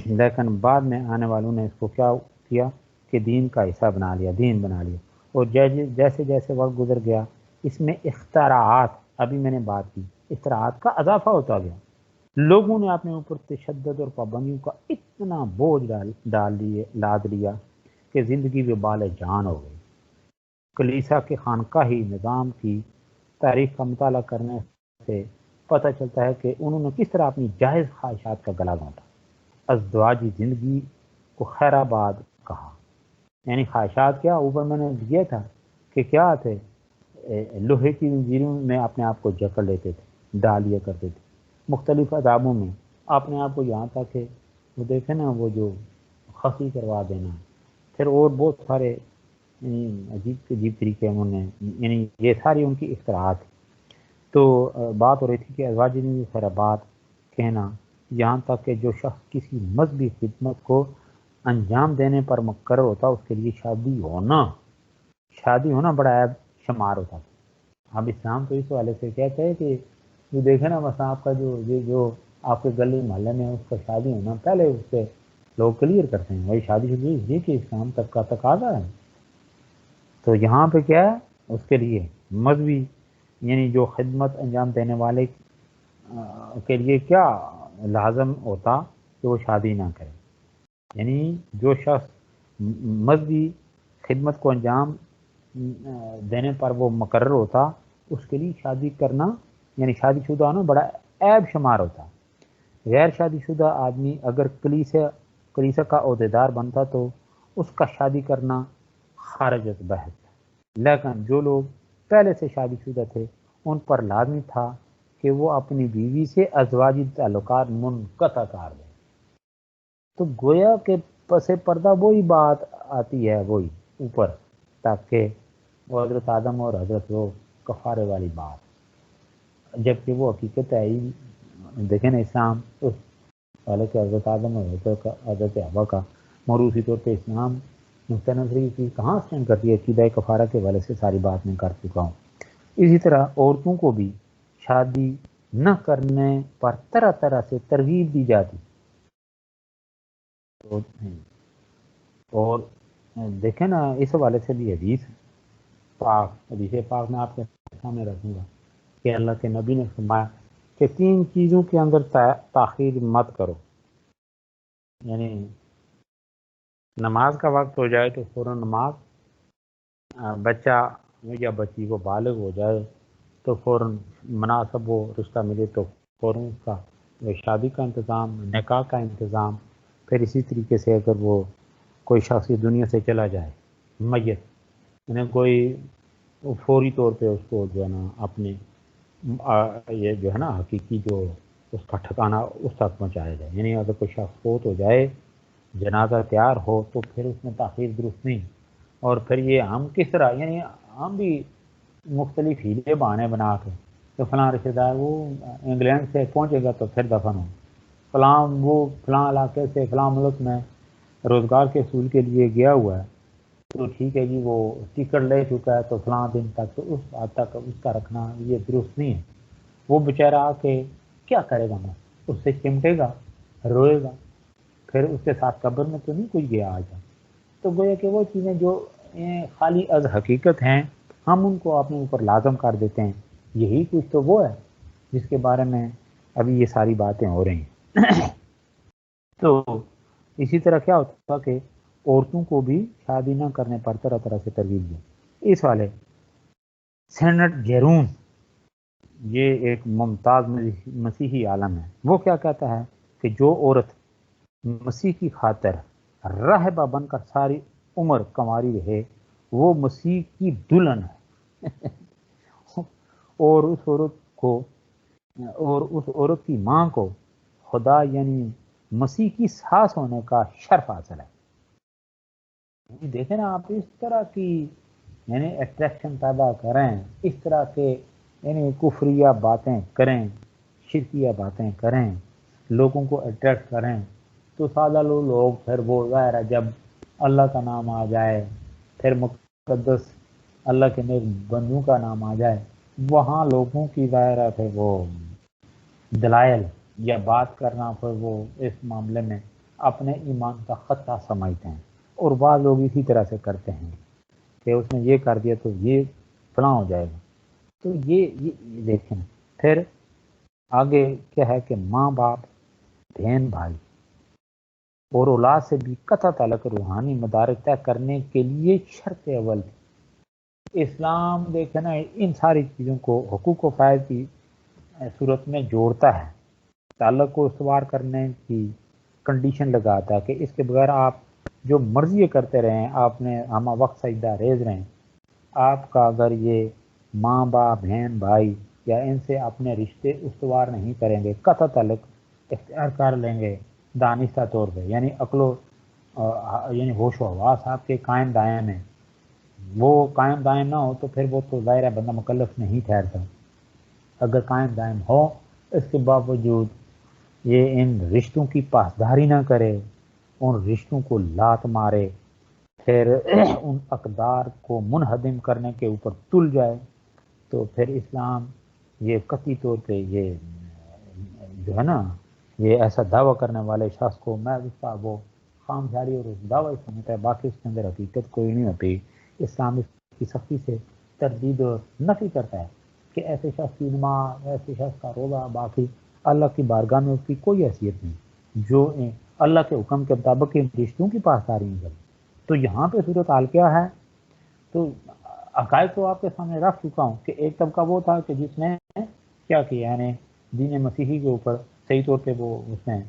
لیکن بعد میں آنے والوں نے اس کو کیا کیا کہ دین کا حصہ بنا لیا، دین بنا لیا، اور جیسے جیسے وقت گزر گیا اس میں اختراعات، ابھی میں نے بات کی اختراعات کا اضافہ ہوتا گیا، لوگوں نے اپنے اوپر تشدد اور پابندیوں کا اتنا بوجھ لاد لیا کہ زندگی وبال جان ہو گئی۔ کلیسا کے خانقاہی نظام کی تاریخ کا مطالعہ کرنے سے پتہ چلتا ہے کہ انہوں نے کس طرح اپنی جائز خواہشات کا گلا گھونٹا۔ ازدواجی زندگی کو خیر آباد کہا، یعنی خواہشات کیا اوپر میں نے دیا تھا کہ کیا تھے، لوہے کی زنجیروں میں اپنے آپ کو جکڑ لیتے تھے، ڈال لیا کرتے تھے، مختلف عذابوں میں اپنے آپ کو یہاں تک کہ وہ دیکھیں نا وہ جو خفی کروا دینا، پھر اور بہت سارے عجیب طریقے انہوں نے، یعنی یہ ساری ان کی اختراعات۔ تو بات ہو رہی تھی کہ ازواجی زندگی خیر آباد کہنا، یہاں تک کہ جو شخص کسی مذہبی خدمت کو انجام دینے پر مقرر ہوتا اس کے لیے شادی ہونا بڑا عیب شمار ہوتا تھا۔ اب اسلام تو اس حوالے سے کہتے ہیں کہ جو دیکھیں نا مثلا آپ کا جو آپ کے گلی محلے میں اس کا شادی ہونا پہلے اس سے لوگ کلیئر کرتے ہیں، وہی شادی شدی اس لیے کہ اسلام تک کا تقاضا ہے۔ تو یہاں پہ کیا ہے اس کے لیے مذہبی یعنی جو خدمت انجام دینے والے کے لیے کیا لازم ہوتا کہ وہ شادی نہ کرے، یعنی جو شخص مذہبی خدمت کو انجام دینے پر وہ مقرر ہوتا اس کے لیے شادی کرنا یعنی شادی شدہ ہونا بڑا عیب شمار ہوتا۔ غیر شادی شدہ آدمی اگر کلیسا کا عہدیدار بنتا تو اس کا شادی کرنا خارج از بحث، لیکن جو لوگ پہلے سے شادی شدہ تھے ان پر لازمی تھا کہ وہ اپنی بیوی سے ازواجی تعلقات منقطع کر دیں۔ تو گویا کہ پس پردہ وہی بات آتی ہے وہی اوپر، تاکہ وہ حضرت آدم اور حضرت وہ کفارے والی بات، جبکہ وہ حقیقت ہے ہی دیکھیں نا اسلام اس والے کہ حضرت آدم اور حضرت حوا کا موروثی طور پہ اسلام نقطہ نظری کی کہاں اسٹینڈ کرتی ہے، عقیدہ کفارہ کے حوالے سے ساری بات میں کر چکا ہوں۔ اسی طرح عورتوں کو بھی شادی نہ کرنے پر طرح طرح سے ترغیب دی جاتی، اور دیکھیں نا اس حوالے سے بھی حدیث پاک میں آپ کے سامنے رکھوں گا کہ اللہ کے نبی نے فرمایا کہ 3 چیزوں کے اندر تاخیر مت کرو، یعنی نماز کا وقت ہو جائے تو فوراً نماز، بچہ یا بچی کو بالغ ہو جائے تو فوراً مناسب وہ رشتہ ملے تو فوراً اس کا شادی کا انتظام، نکاح کا انتظام، پھر اسی طریقے سے اگر وہ کوئی شخص دنیا سے چلا جائے میت، یعنی کوئی فوری طور پہ اس کو جو ہے نا اپنے یہ جو ہے نا حقیقی جو اس کا ٹھکانہ اس تک پہنچایا جائے، یعنی اگر کوئی شخص فوت ہو جائے جنازہ تیار ہو تو پھر اس میں تاخیر درست نہیں۔ اور پھر یہ ہم کس طرح، یعنی ہم بھی مختلف ہیلے بہانے بنا کے تو فلاں رشتہ دار وہ انگلینڈ سے پہنچے گا تو پھر دفن ہو، فلاں وہ فلاں علاقے سے فلاں ملک میں روزگار کے حصول کے لیے گیا ہوا ہے تو ٹھیک ہے جی وہ ٹکٹ لے چکا ہے تو فلاں دن تک، تو اس بات تک اس کا رکھنا یہ درست نہیں ہے۔ وہ بیچارہ آ کے کیا کرے گا، اس سے چمٹے گا، روئے گا، پھر اس کے ساتھ قبر میں تو نہیں کوئی گیا آ جائے۔ تو گویا کہ وہ چیزیں جو خالی از حقیقت ہیں ہم ان کو اپنے اوپر لازم کر دیتے ہیں، یہی کچھ تو وہ ہے جس کے بارے میں ابھی یہ ساری باتیں ہو رہی ہیں۔ تو اسی طرح کیا ہوتا کہ عورتوں کو بھی شادی نہ کرنے پر طرح طرح سے ترغیب دی۔ اس والے سینٹ جیرون، یہ ایک ممتاز مسیحی عالم ہے، وہ کیا کہتا ہے کہ جو عورت مسیح کی خاطر راہبہ بن کر ساری عمر کنواری رہے وہ مسیح کی دلہن ہے اور اس عورت کی ماں کو خدا یعنی مسیح کی ساس ہونے کا شرف حاصل ہے۔ دیکھیں نا آپ اس طرح کی یعنی اٹریکشن پیدا کریں، اس طرح کے یعنی کفریہ باتیں کریں، شرکیہ باتیں کریں، لوگوں کو اٹریکٹ کریں، تو سادہ لوگ پھر وہ ظاہر ہے جب اللہ کا نام آ جائے، پھر مقدس اللہ کے نیک بندوں کا نام آ جائے، وہاں لوگوں کی ظاہر ہے پھر وہ دلائل یا بات کرنا پھر وہ اس معاملے میں اپنے ایمان کا خطہ سمجھتے ہیں، اور بعض لوگ اسی طرح سے کرتے ہیں کہ اس نے یہ کر دیا تو یہ فلاں ہو جائے گا۔ تو یہ دیکھیں پھر آگے کیا ہے کہ ماں باپ، بہن بھائی اور اولاد سے بھی قطع تعلق روحانی مدارک طے کرنے کے لیے شرط اول تھی۔ اسلام دیکھیں نا ان ساری چیزوں کو حقوق و فائد کی صورت میں جوڑتا ہے، تعلق کو استوار کرنے کی کنڈیشن لگاتا ہے کہ اس کے بغیر آپ جو مرضی کرتے رہیں، آپ نے ہم وقت سجدہ ریز رہیں، آپ کا اگر یہ ماں باپ بہن بھائی یا ان سے اپنے رشتے استوار نہیں کریں گے، قطع تعلق اختیار کر لیں گے دانستہ طور پہ، یعنی عقل و یعنی ہوش و حواس آپ کے قائم دائم ہیں، وہ قائم دائم نہ ہو تو پھر وہ تو ظاہر ہے بندہ مکلف نہیں ٹھہرتا۔ اگر قائم دائم ہو اس کے باوجود یہ ان رشتوں کی پاسداری نہ کرے، ان رشتوں کو لات مارے، پھر ان اقدار کو منہدم کرنے کے اوپر تل جائے، تو پھر اسلام یہ قطعی طور پہ یہ جو ہے نا یہ ایسا دعویٰ کرنے والے شخص کو میں اس کا وہ خام خیالی اور اس دعویٰ سمجھتا ہے، باقی اس کے اندر حقیقت کوئی نہیں ہوتی۔ اسلام اس کی سختی سے تردید اور نفی کرتا ہے کہ ایسے شخص کی نماز، ایسے شخص کا روزہ، باقی اللہ کی بارگاہ میں اس کی کوئی حیثیت نہیں جو اللہ کے حکم کے مطابق ان رشتوں کی پاسداری نہیں کرے۔ تو یہاں پہ صورت حال کیا ہے؟ تو عقائد تو آپ کے سامنے رکھ چکا ہوں کہ ایک طبقہ وہ تھا کہ جس نے کیا کیا، یعنی دین مسیحی کے اوپر صحیح طور پہ وہ اس نے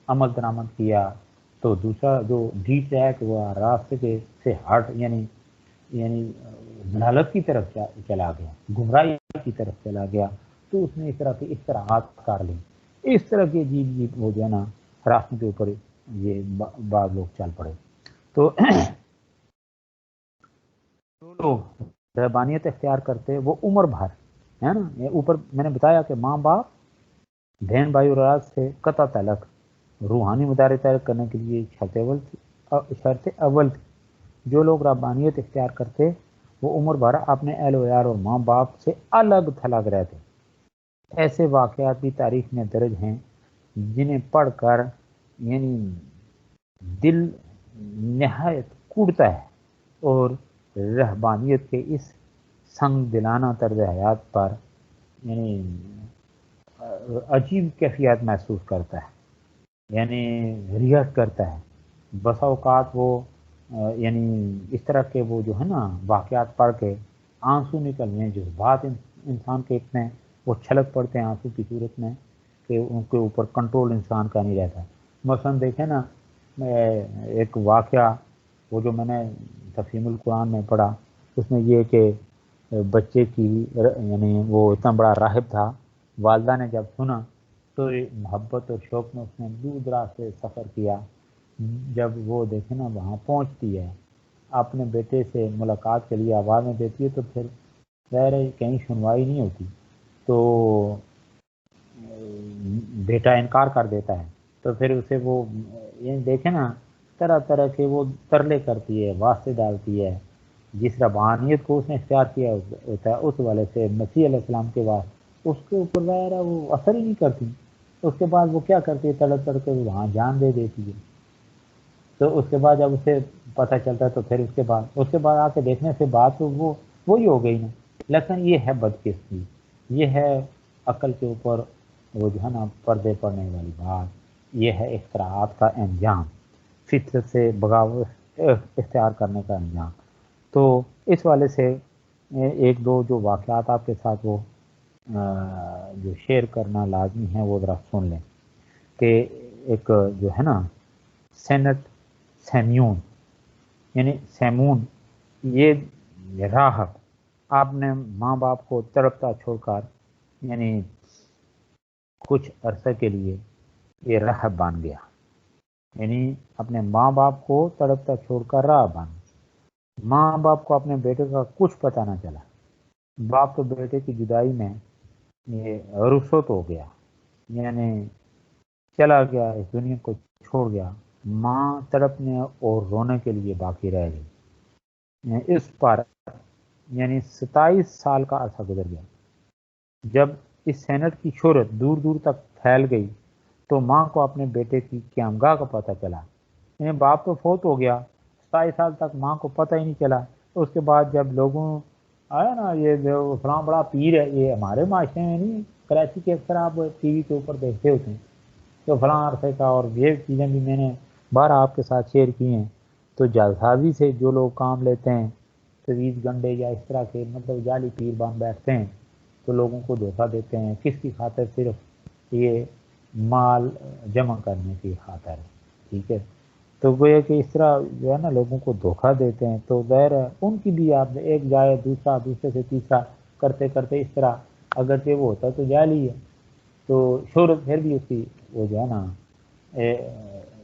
عمل درآمد کیا، تو دوسرا جو ڈی ٹریک وہ راستے کے سے ہٹ یعنی ضلالت کی طرف چلا گیا، گمراہی کی طرف چلا گیا، تو اس نے اس طرح کی اختراعات کر لی، اس طرح کی عجیب وہ جو ہے نا راستوں کے اوپر یہ بعض لوگ چل پڑے. تو جو لوگ رہبانیت اختیار کرتے وہ عمر بھر ہے نا، یہ اوپر میں نے بتایا کہ ماں باپ بہن بھائی اور اولاد سے قطع تعلق روحانی مدارے طے کرنے کے لیے شرط اول تھی. جو لوگ ربانیت اختیار کرتے وہ عمر بھر اپنے اہل و عیال اور ماں باپ سے الگ تھلگ رہتے. ایسے واقعات بھی تاریخ میں درج ہیں جنہیں پڑھ کر یعنی دل نہایت کوڑتا ہے اور رہبانیت کے اس سنگ دلانہ طرز حیات پر یعنی عجیب کیفیت محسوس کرتا ہے، یعنی ریاض کرتا ہے. بسا اوقات وہ یعنی اس طرح کے وہ جو ہے نا واقعات پڑھ کے آنسو نکلنے، جذبات انسان کے اتنے وہ چھلک پڑتے ہیں آنسو کی صورت میں کہ ان کے اوپر کنٹرول انسان کا نہیں رہتا. مثلا دیکھیں نا ایک واقعہ وہ جو میں نے تفہیم القرآن میں پڑھا، اس میں یہ کہ بچے کی یعنی وہ اتنا بڑا راہب تھا، والدہ نے جب سنا تو محبت اور شوق میں اس نے دور دراز سے سفر کیا. جب وہ دیکھیں نا وہاں پہنچتی ہے اپنے بیٹے سے ملاقات کے لیے آوازیں دیتی ہے تو پھر ظاہر ہے کہیں سنوائی نہیں ہوتی، تو بیٹا انکار کر دیتا ہے. تو پھر اسے وہ یہ دیکھیں نا طرح طرح کے وہ ترلے کرتی ہے، واسطے ڈالتی ہے. جس ربانیت کو اس نے اختیار کیا ہوتا ہے اس والے سے مسیح علیہ السلام کے بعد اس کے اوپر ظاہر ہے وہ اثر ہی نہیں کرتی. اس کے بعد وہ کیا کرتی ہے، تڑپ تڑپ کے وہاں جان دے دیتی ہے. تو اس کے بعد جب اسے پتہ چلتا ہے تو پھر اس کے بعد آ کے دیکھنے سے بات تو وہی ہو گئی نا. لیکن یہ ہے بدقسمتی، یہ ہے عقل کے اوپر وہ جو ہے نا پردے پڑنے والی بات، یہ ہے اختراعات کا انجام، فطرت سے بغاوت اختیار کرنے کا انجام. تو اس والے سے ایک دو جو واقعات آپ کے ساتھ وہ جو شیئر کرنا لازمی ہے وہ ذرا سن لیں. کہ ایک جو ہے نا سینٹ سیمیون یعنی سیمون، یہ راہب آپ نے ماں باپ کو تڑپتا چھوڑ کر یعنی کچھ عرصے کے لیے یہ راہب بن گیا، یعنی اپنے ماں باپ کو تڑپتا چھوڑ کر راہب بن گیا. ماں باپ کو اپنے بیٹے کا کچھ پتہ نہ چلا. باپ تو بیٹے کی جدائی میں یہ رخصت ہو گیا، یعنی چلا گیا، اس دنیا کو چھوڑ گیا. ماں تڑپنے اور رونے کے لیے باقی رہ گئی. اس پر یعنی 27 سال کا عرصہ گزر گیا. جب اس سینٹ کی شہرت دور دور تک پھیل گئی تو ماں کو اپنے بیٹے کی قیامگاہ کا پتہ چلا. یعنی باپ تو فوت ہو گیا، 27 سال تک ماں کو پتہ ہی نہیں چلا. اس کے بعد جب لوگوں آیا نا یہ جو فلاں بڑا پیر ہے، یہ ہمارے معاشرے میں نہیں، کراچی کے اکثر آپ ٹی وی کے اوپر دیکھتے ہوتے ہیں تو فلاں عرصے کا، اور یہ چیزیں بھی میں نے بار آپ کے ساتھ شیئر کی ہیں. تو جعلسازی سے جو لوگ کام لیتے ہیں، تویز گنڈے یا اس طرح کے مطلب جعلی پیر بن بیٹھتے ہیں تو لوگوں کو دھوکہ دیتے ہیں. کس کی خاطر؟ صرف یہ مال جمع کرنے کی خاطر، ٹھیک ہے. تو گویا کہ اس طرح جو ہے نا لوگوں کو دھوکہ دیتے ہیں. تو ظاہر ہے ان کی بھی آپ ایک جائے دوسرا، دوسرے سے تیسرا کرتے کرتے اس طرح اگرچہ وہ ہوتا تو جعلی ہے تو شہرت پھر بھی اس کی وہ جو ہے نا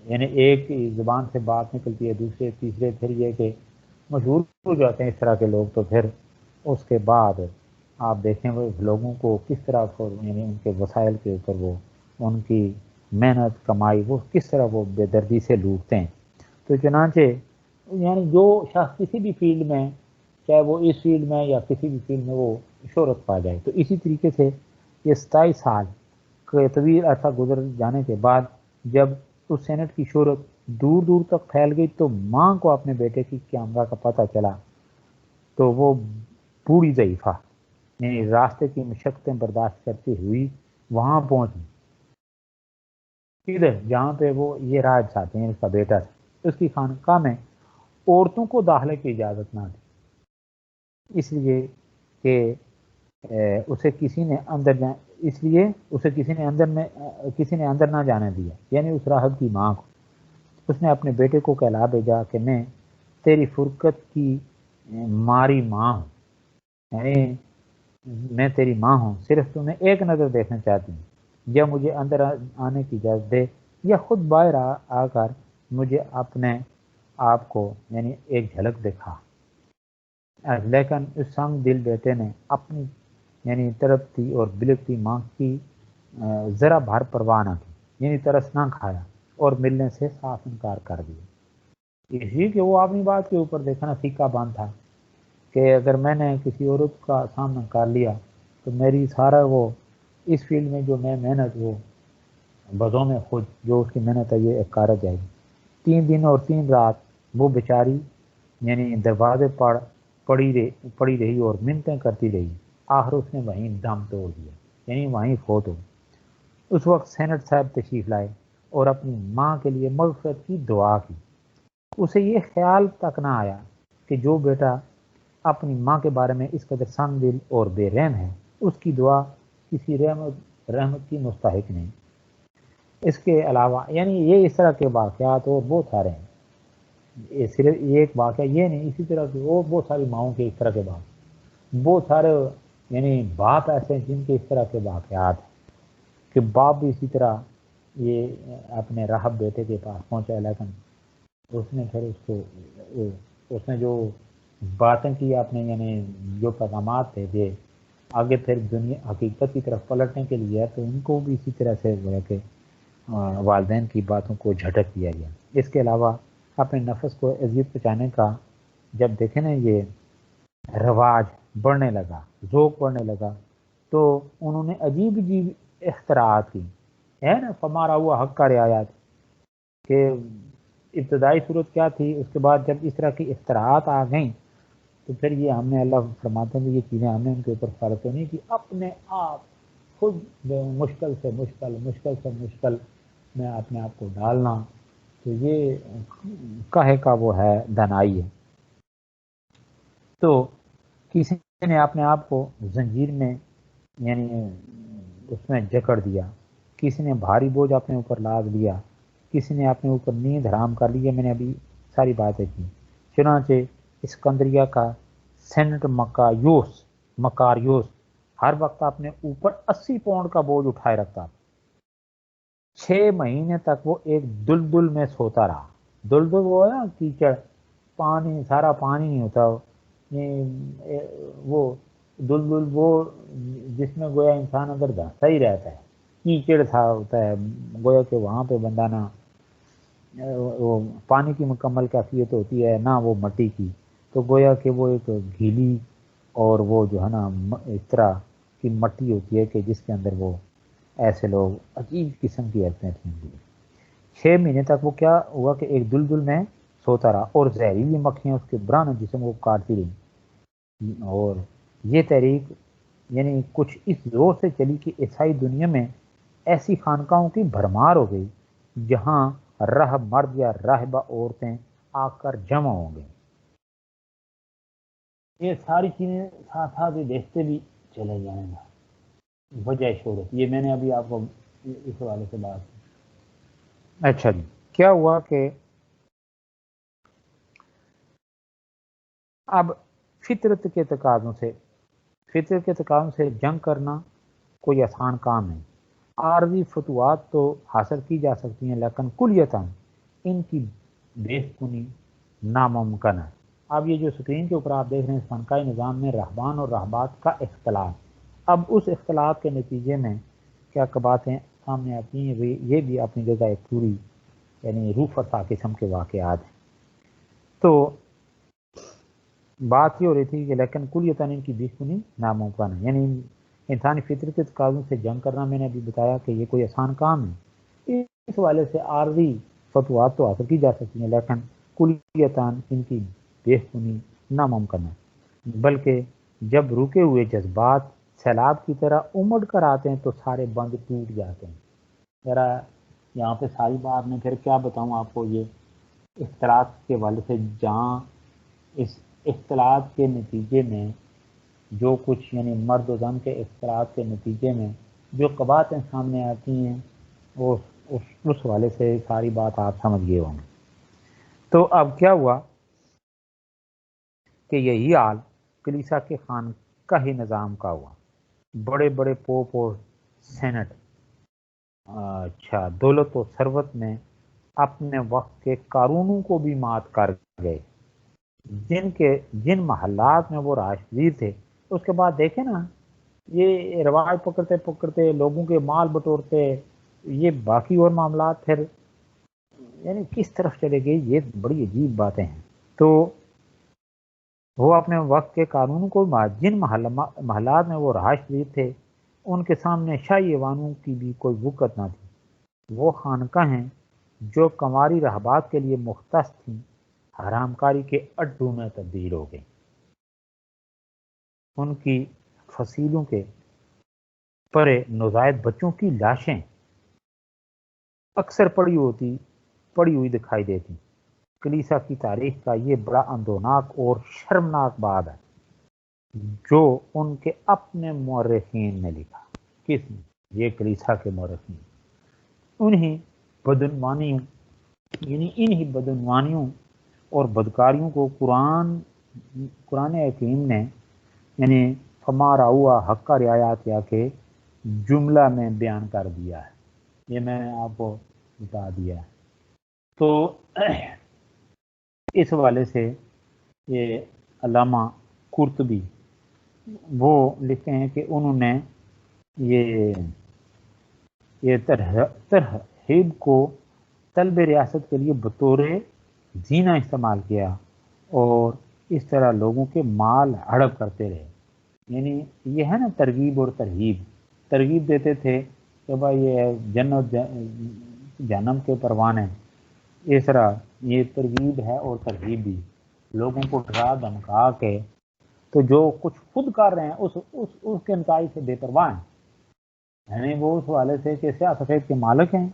یعنی ایک زبان سے بات نکلتی ہے، دوسرے تیسرے پھر یہ کہ مشہور ہو جاتے ہیں اس طرح کے لوگ. تو پھر اس کے بعد آپ دیکھیں وہ لوگوں کو کس طرح یعنی ان کے وسائل کے اوپر وہ ان کی محنت کمائی وہ کس طرح وہ بے دردی سے لوٹتے ہیں. تو چنانچہ یعنی جو شخص کسی بھی فیلڈ میں، چاہے وہ اس فیلڈ میں یا کسی بھی فیلڈ میں وہ شہرت پا جائے، تو اسی طریقے سے یہ 27 سال کے طویل عرصہ گزر جانے کے بعد جب اس سینٹ کی شہرت دور دور تک پھیل گئی تو ماں کو اپنے بیٹے کی قیامگاہ کا پتہ چلا تو وہ بوڑھی ضعیفہ یعنی راستے کی مشقتیں برداشت کرتی ہوئی وہاں پہنچی. کدھر؟ جہاں پہ وہ یہ راج چاہتے ہیں اس کا بیٹا تھا. اس کی خانقاہ میں عورتوں کو داخلے کی اجازت نہ تھی، اس لیے کہ اسے کسی نے اندر نہ جانے دیا، یعنی اس راہب کی ماں کو. اس نے اپنے بیٹے کو کہلا بھیجا کہ میں تیری فرقت کی ماری ماں ہوں، یعنی میں تیری ماں ہوں، صرف تمہیں ایک نظر دیکھنا چاہتی ہوں، جب مجھے اندر آنے کی اجازت دے یا خود باہر آ کر مجھے اپنے آپ کو یعنی ایک جھلک دکھا۔ لیکن اس سنگ دل بیٹے نے اپنی یعنی تڑپتی اور بلکتی ماں کی ذرا بھر پرواہ نہ کی، یعنی ترس نہ کھایا اور ملنے سے صاف انکار کر دیا۔ اسی کہ وہ اپنی بات کے اوپر دیکھنا سیکھا باندھ تھا کہ اگر میں نے کسی عورت کا سامنا کر لیا تو میری سارا وہ اس فیلڈ میں جو میں محنت وہ بزوں میں خود جو اس کی محنت ہے یہ کارا جائے گی۔ 3 دن اور 3 رات وہ بیچاری یعنی دروازے پر پڑی رہی اور منتیں کرتی رہی۔ آخر اس نے وہیں دم توڑ دیا، یعنی وہیں فوت ہو۔ اس وقت سینٹ صاحب تشریف لائے اور اپنی ماں کے لیے مغفرت کی دعا کی۔ اسے یہ خیال تک نہ آیا کہ جو بیٹا اپنی ماں کے بارے میں اس قدر سنگ دل اور بے رحم ہے، اس کی دعا کسی رحمت کی مستحق نہیں۔ اس کے علاوہ یعنی یہ اس طرح کے واقعات اور بہت سارے ہیں، صرف یہ ایک واقعہ یہ نہیں، اسی طرح کے وہ بہت ساری ماؤں کے اس طرح کے بہت سارے یعنی باپ ایسے ہیں جن کے اس طرح کے واقعات ہیں کہ باپ بھی اسی طرح یہ اپنے راہب بیٹے کے پاس پہنچا، لیکن اس نے پھر اس نے جو باتیں کی اپنے یعنی جو پیغامات تھے کہ آگے پھر دنیا حقیقت کی طرف پلٹنے کے لیے، تو ان کو بھی اسی طرح سے گویا کہ والدین کی باتوں کو جھٹک دیا گیا۔ اس کے علاوہ اپنے نفس کو اذیت پہنچانے کا جب دیکھیں نا یہ رواج بڑھنے لگا، ذوق بڑھنے لگا، تو انہوں نے عجیب اختراعات کی ہے نا، فمارا ہوا حق کا رعایات، کہ ابتدائی صورت کیا تھی، اس کے بعد جب اس طرح کی اختراعات آ گئیں تو پھر یہ ہم نے اللہ فرماتے ہیں یہ چیزیں ہم نے ان کے اوپر فرض تو نہیں کی، اپنے آپ خود مشکل سے مشکل میں اپنے آپ کو ڈالنا، تو یہ کہے کا وہ ہے دنائی ہے۔ تو کسی نے اپنے آپ کو زنجیر میں یعنی اس میں جکڑ دیا، کسی نے بھاری بوجھ اپنے اوپر لاد لیا، کسی نے اپنے اوپر نیند حرام کر لی ہے، میں نے ابھی ساری باتیں کی۔ چنانچہ اسکندریہ کا سینٹ مکاریوس ہر وقت اپنے اوپر 80 پاؤنڈ کا بوجھ اٹھائے رکھتا تھا۔ 6 مہینے تک وہ ایک دلدل میں سوتا رہا۔ دلدل وہ ہے نا کیچڑ، پانی، سارا پانی نہیں ہوتا وہ دلدل، وہ جس میں گویا انسان اندر دھنسا ہی رہتا ہے، کیچڑ تھا ہوتا ہے، گویا کہ وہاں پہ بندہ نہ وہ پانی کی مکمل کیفیت ہوتی ہے نہ وہ مٹی کی، تو گویا کہ وہ ایک گیلی اور وہ جو ہے نا اس طرح کی مٹی ہوتی ہے کہ جس کے اندر وہ ایسے لوگ عجیب قسم کی عرتیں تھیں۔ 6 مہینے تک وہ کیا ہوا کہ ایک دلدل میں سوتا رہا اور زہریلی مکھیاں اس کے برہنہ جسم کو کاٹتی رہی، اور یہ تحریک یعنی کچھ اس زور سے چلی کہ عیسائی دنیا میں ایسی خانقاہوں کی بھرمار ہو گئی جہاں راہب مرد یا راہبہ عورتیں آ کر جمع ہوں گے۔ یہ ساری چیزیں ساتھ ساتھ دیکھتے بھی چلے جائیں گا۔ وجہ شہرت، یہ میں نے ابھی آپ کو اس حوالے سے بات کی۔ اچھا جی، کیا ہوا کہ اب فطرت کے تقاضوں سے جنگ کرنا کوئی آسان کام نہیں۔ عارضی فتوحات تو حاصل کی جا سکتی ہیں، لیکن کلیتاً ان کی بیخونی ناممکن ہے۔ اب یہ جو اسکرین کے اوپر آپ دیکھ رہے ہیں، اس فنکائی نظام میں رہبان اور راہبات کا اختلاف، اب اس اختلاف کے نتیجے میں کیا باتیں سامنے آتی ہیں، یہ بھی اپنی جگہ ایک پوری یعنی روح فرسا قسم کے واقعات ہیں۔ تو بات یہ ہو رہی تھی کہ لیکن کلیتاً ان کی بیخونی ناممکن ہے، یعنی انسانی فطرت کے تقاضوں سے جنگ کرنا، میں نے ابھی بتایا کہ یہ کوئی آسان کام ہے۔ اس حوالے سے عارضی فتوحات تو حاصل کی جا سکتی ہیں، لیکن کلیتاً ان کی بیخونی ناممکن ہے، بلکہ جب رکے ہوئے جذبات سیلاب کی طرح امڑ کر آتے ہیں تو سارے بند ٹوٹ جاتے ہیں۔ ذرا یہاں پہ ساری بات میں پھر کیا بتاؤں آپ کو، یہ اختلاط کے حوالے سے، جہاں اس اختلاط کے نتیجے میں جو کچھ یعنی مرد و زن کے اختلاط کے نتیجے میں جو قباحتیں سامنے آتی ہیں، وہ اس حوالے سے ساری بات آپ سمجھ گئے ہوں گے۔ تو اب کیا ہوا کہ یہی حال کلیسا کے خانقاہی نظام کا ہوا۔ بڑے بڑے پوپ اور سینٹ اچھا، دولت و ثروت میں اپنے وقت کے قارونوں کو بھی مات کر گئے، جن محلات میں وہ راشدیر تھے۔ اس کے بعد دیکھیں نا، یہ رواج پکڑتے پکڑتے لوگوں کے مال بٹورتے، یہ باقی اور معاملات پھر یعنی کس طرف چلے گئے، یہ بڑی عجیب باتیں ہیں۔ تو وہ اپنے وقت کے قانون کو، جن محلات میں وہ رہائش پذیر تھے، ان کے سامنے شاہی ایوانوں کی بھی کوئی وقت نہ تھی۔ وہ خانقاہیں جو کنواری رہبات کے لیے مختص تھیں، حرام کاری کے اڈوں میں تبدیل ہو گئیں۔ ان کی فصیلوں کے پرے نوزائیدہ بچوں کی لاشیں اکثر پڑی ہوئی دکھائی دیتی۔ کلیسا کی تاریخ کا یہ بڑا اندوناک اور شرمناک بات ہے جو ان کے اپنے مورخین نے لکھا۔ کس نے؟ یہ کلیسا کے مورخین۔ انہی بدعنوانیوں اور بدکاریوں کو قرآن حکیم نے یعنی فما رعوا حق رعایتہا کے جملہ میں بیان کر دیا ہے۔ یہ میں نے آپ کو بتا دیا ہے۔ تو اس حوالے سے یہ علامہ قرطبی وہ لکھتے ہیں کہ انہوں نے یہ ترہیب کو طلب ریاست کے لیے بطور زینہ استعمال کیا اور اس طرح لوگوں کے مال ہڑپ کرتے رہے۔ یعنی یہ ہے نا ترغیب اور ترغیب دیتے تھے کہ بھائی یہ جنت جہنم کے پروانے، اس طرح یہ ترغیب ہے اور ترغیب بھی، لوگوں کو ڈرا دھمکا کے تو جو کچھ خود کر رہے ہیں اس کے نتائج سے بے پرواہ ہیں۔ یعنی وہ اس حوالے سے کہ سیاہ سفید کے مالک ہیں،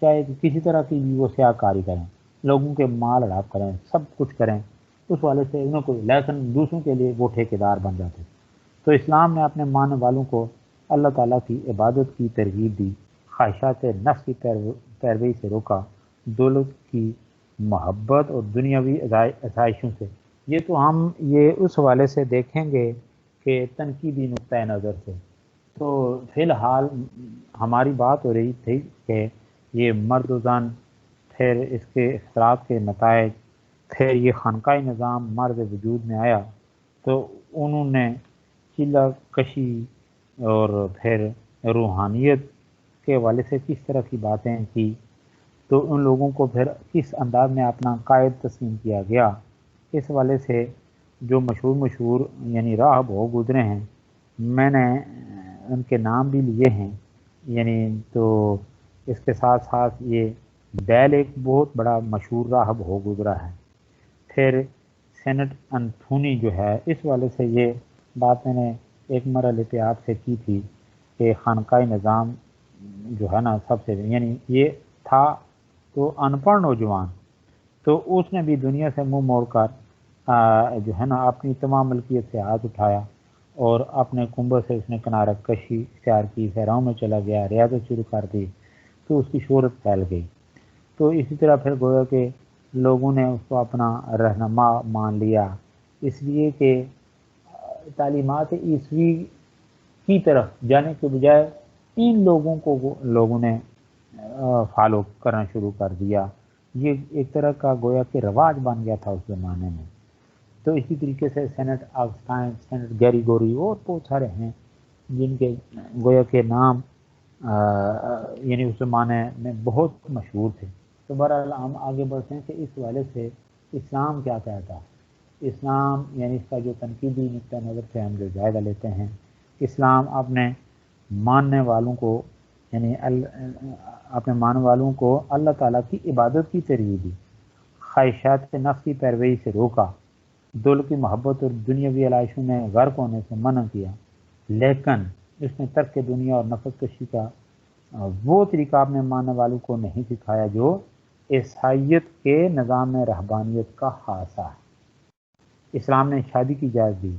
چاہے کسی طرح کی بھی وہ سیاہ کاری کریں، لوگوں کے مال ہڑپ کریں، سب کچھ کریں، اس حوالے سے انہوں کو، لیکن دوسروں کے لیے وہ ٹھیکیدار بن جاتے۔ تو اسلام نے اپنے ماننے والوں کو اللہ تعالیٰ کی عبادت کی ترغیب دی، خواہشات نفس کی پیروی سے روکا، دولت کی محبت اور دنیاوی آسائشوں سے۔ یہ تو ہم یہ اس حوالے سے دیکھیں گے کہ تنقیدی نقطۂ نظر سے۔ تو فی الحال ہماری بات ہو رہی تھی کہ یہ مرد و زن، پھر اس کے اختلاط کے نتائج، پھر یہ خانقاہی نظام مرد وجود میں آیا تو انہوں نے چلہ کشی اور پھر روحانیت کے حوالے سے کس طرح کی باتیں کی، تو ان لوگوں کو پھر کس انداز میں اپنا قائد تسلیم کیا گیا، اس حوالے سے جو مشہور یعنی راہب ہو گزرے ہیں، میں نے ان کے نام بھی لیے ہیں۔ یعنی تو اس کے ساتھ ساتھ یہ بیل ایک بہت بڑا مشہور راہب ہو گزرا ہے۔ پھر سینٹ انتھونی جو ہے، اس والے سے یہ بات میں نے ایک مرحلے پہ آپ سے کی تھی کہ خانقاہی نظام جو ہے نا سب سے یعنی یہ تھا تو ان پڑھ نوجوان، تو اس نے بھی دنیا سے منہ موڑ کر جو ہے نا اپنی تمام ملکیت سے ہاتھ اٹھایا اور اپنے کنبے سے اس نے کنارہ کشی اختیار کی، صحراؤں میں چلا گیا، ریاضت شروع کر دی، تو اس کی شہرت پھیل گئی۔ تو اسی طرح پھر گویا کہ لوگوں نے اس کو اپنا رہنما مان لیا، اس لیے کہ تعلیمات عیسوی کی طرف جانے کے بجائے ان لوگوں نے فالو کرنا شروع کر دیا۔ یہ ایک طرح کا گویا کہ رواج بن گیا تھا اس زمانے میں۔ تو اسی طریقے سے سینٹ آگسٹائن، سینٹ گیریگوری اور بہت سارے ہیں جن کے گویا کے نام یعنی اس زمانے میں بہت مشہور تھے۔ تو بہرحال ہم آگے بڑھتے ہیں کہ اس حوالے سے اسلام کیا کہتا ہے۔ اسلام یعنی اس کا جو تنقیدی نقطہ نظر سے ہم جو جائزہ لیتے ہیں، اسلام اپنے ماننے والوں کو یعنی اپنے ماننے والوں کو اللہ تعالیٰ کی عبادت کی ترغیب دی، خواہشات نفس کی پیروی سے روکا، دولت کی محبت اور دنیاوی علائشوں میں غرق ہونے سے منع کیا، لیکن اس نے ترک دنیا اور نفس کشی کا وہ طریقہ اپنے ماننے والوں کو نہیں سکھایا جو عیسائیت کے نظام رہبانیت کا خاصہ ہے۔ اسلام نے شادی کی اجازت دی،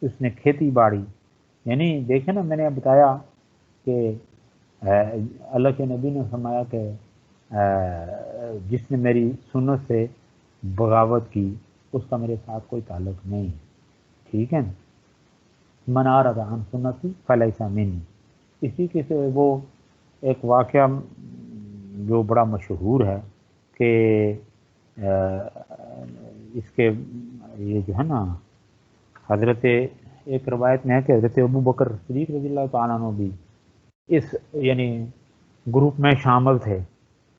اس نے کھیتی باڑی، یعنی دیکھیں نا میں نے بتایا کہ اللہ کے نبی نے فرمایا کہ جس نے میری سنت سے بغاوت کی اس کا میرے ساتھ کوئی تعلق نہیں ہے، ٹھیک ہے نا، من اعرض عن سنتی فلیس منی۔ اسی کے سے وہ ایک واقعہ جو بڑا مشہور ہے کہ اس کے یہ جو ہے نا حضرت ایک روایت میں ہے کہ حضرت ابو بکر صدیق رضی اللہ تعالیٰ عنہ بھی اس یعنی گروپ میں شامل تھے،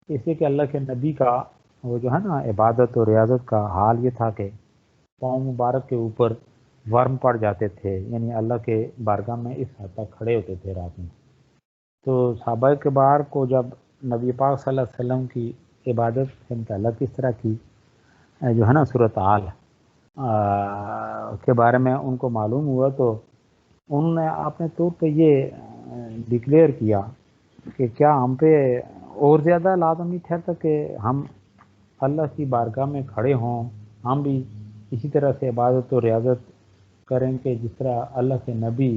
اس لیے کہ اللہ کے نبی کا وہ جو ہے نا عبادت اور ریاضت کا حال یہ تھا کہ پاؤں مبارک کے اوپر ورم پڑ جاتے تھے، یعنی اللہ کے بارگاہ میں اس حد تک کھڑے ہوتے تھے رات میں۔ تو صحابہ کبار کو جب نبی پاک صلی اللہ علیہ وسلم کی عبادت سے متعلق اس طرح کی جو ہے نا صورتحال کے بارے میں ان کو معلوم ہوا، تو انہوں نے اپنے طور پہ یہ ڈکلیئر کیا کہ کیا ہم پہ اور زیادہ لازم نہیں ٹھہرتا کہ ہم اللہ کی بارگاہ میں کھڑے ہوں، ہم بھی اسی طرح سے عبادت و ریاضت کریں کہ جس طرح اللہ کے نبی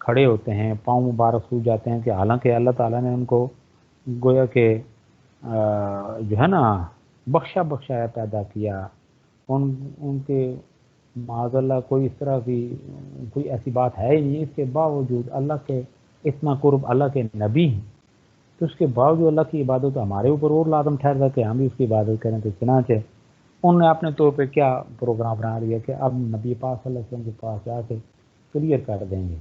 کھڑے ہوتے ہیں، پاؤں مبارک سو جاتے ہیں، کہ حالانکہ اللہ تعالیٰ نے ان کو گویا کہ جو ہے نا بخشایا پیدا کیا، ان کے معاذ اللہ کوئی اس طرح کی کوئی ایسی بات ہے ہی نہیں، اس کے باوجود اللہ کے اتنا قرب اللہ کے نبی ہیں، تو اس کے باوجود اللہ کی عبادت ہمارے اوپر اور لازم ٹھہرتا کہ ہم بھی اس کی عبادت کریں۔ تو چنانچہ انہوں نے اپنے طور پہ کیا پروگرام بنا لیا کہ اب نبی پاک صلی اللہ علیہ وسلم کے پاس جا کے کلیئر کر دیں گے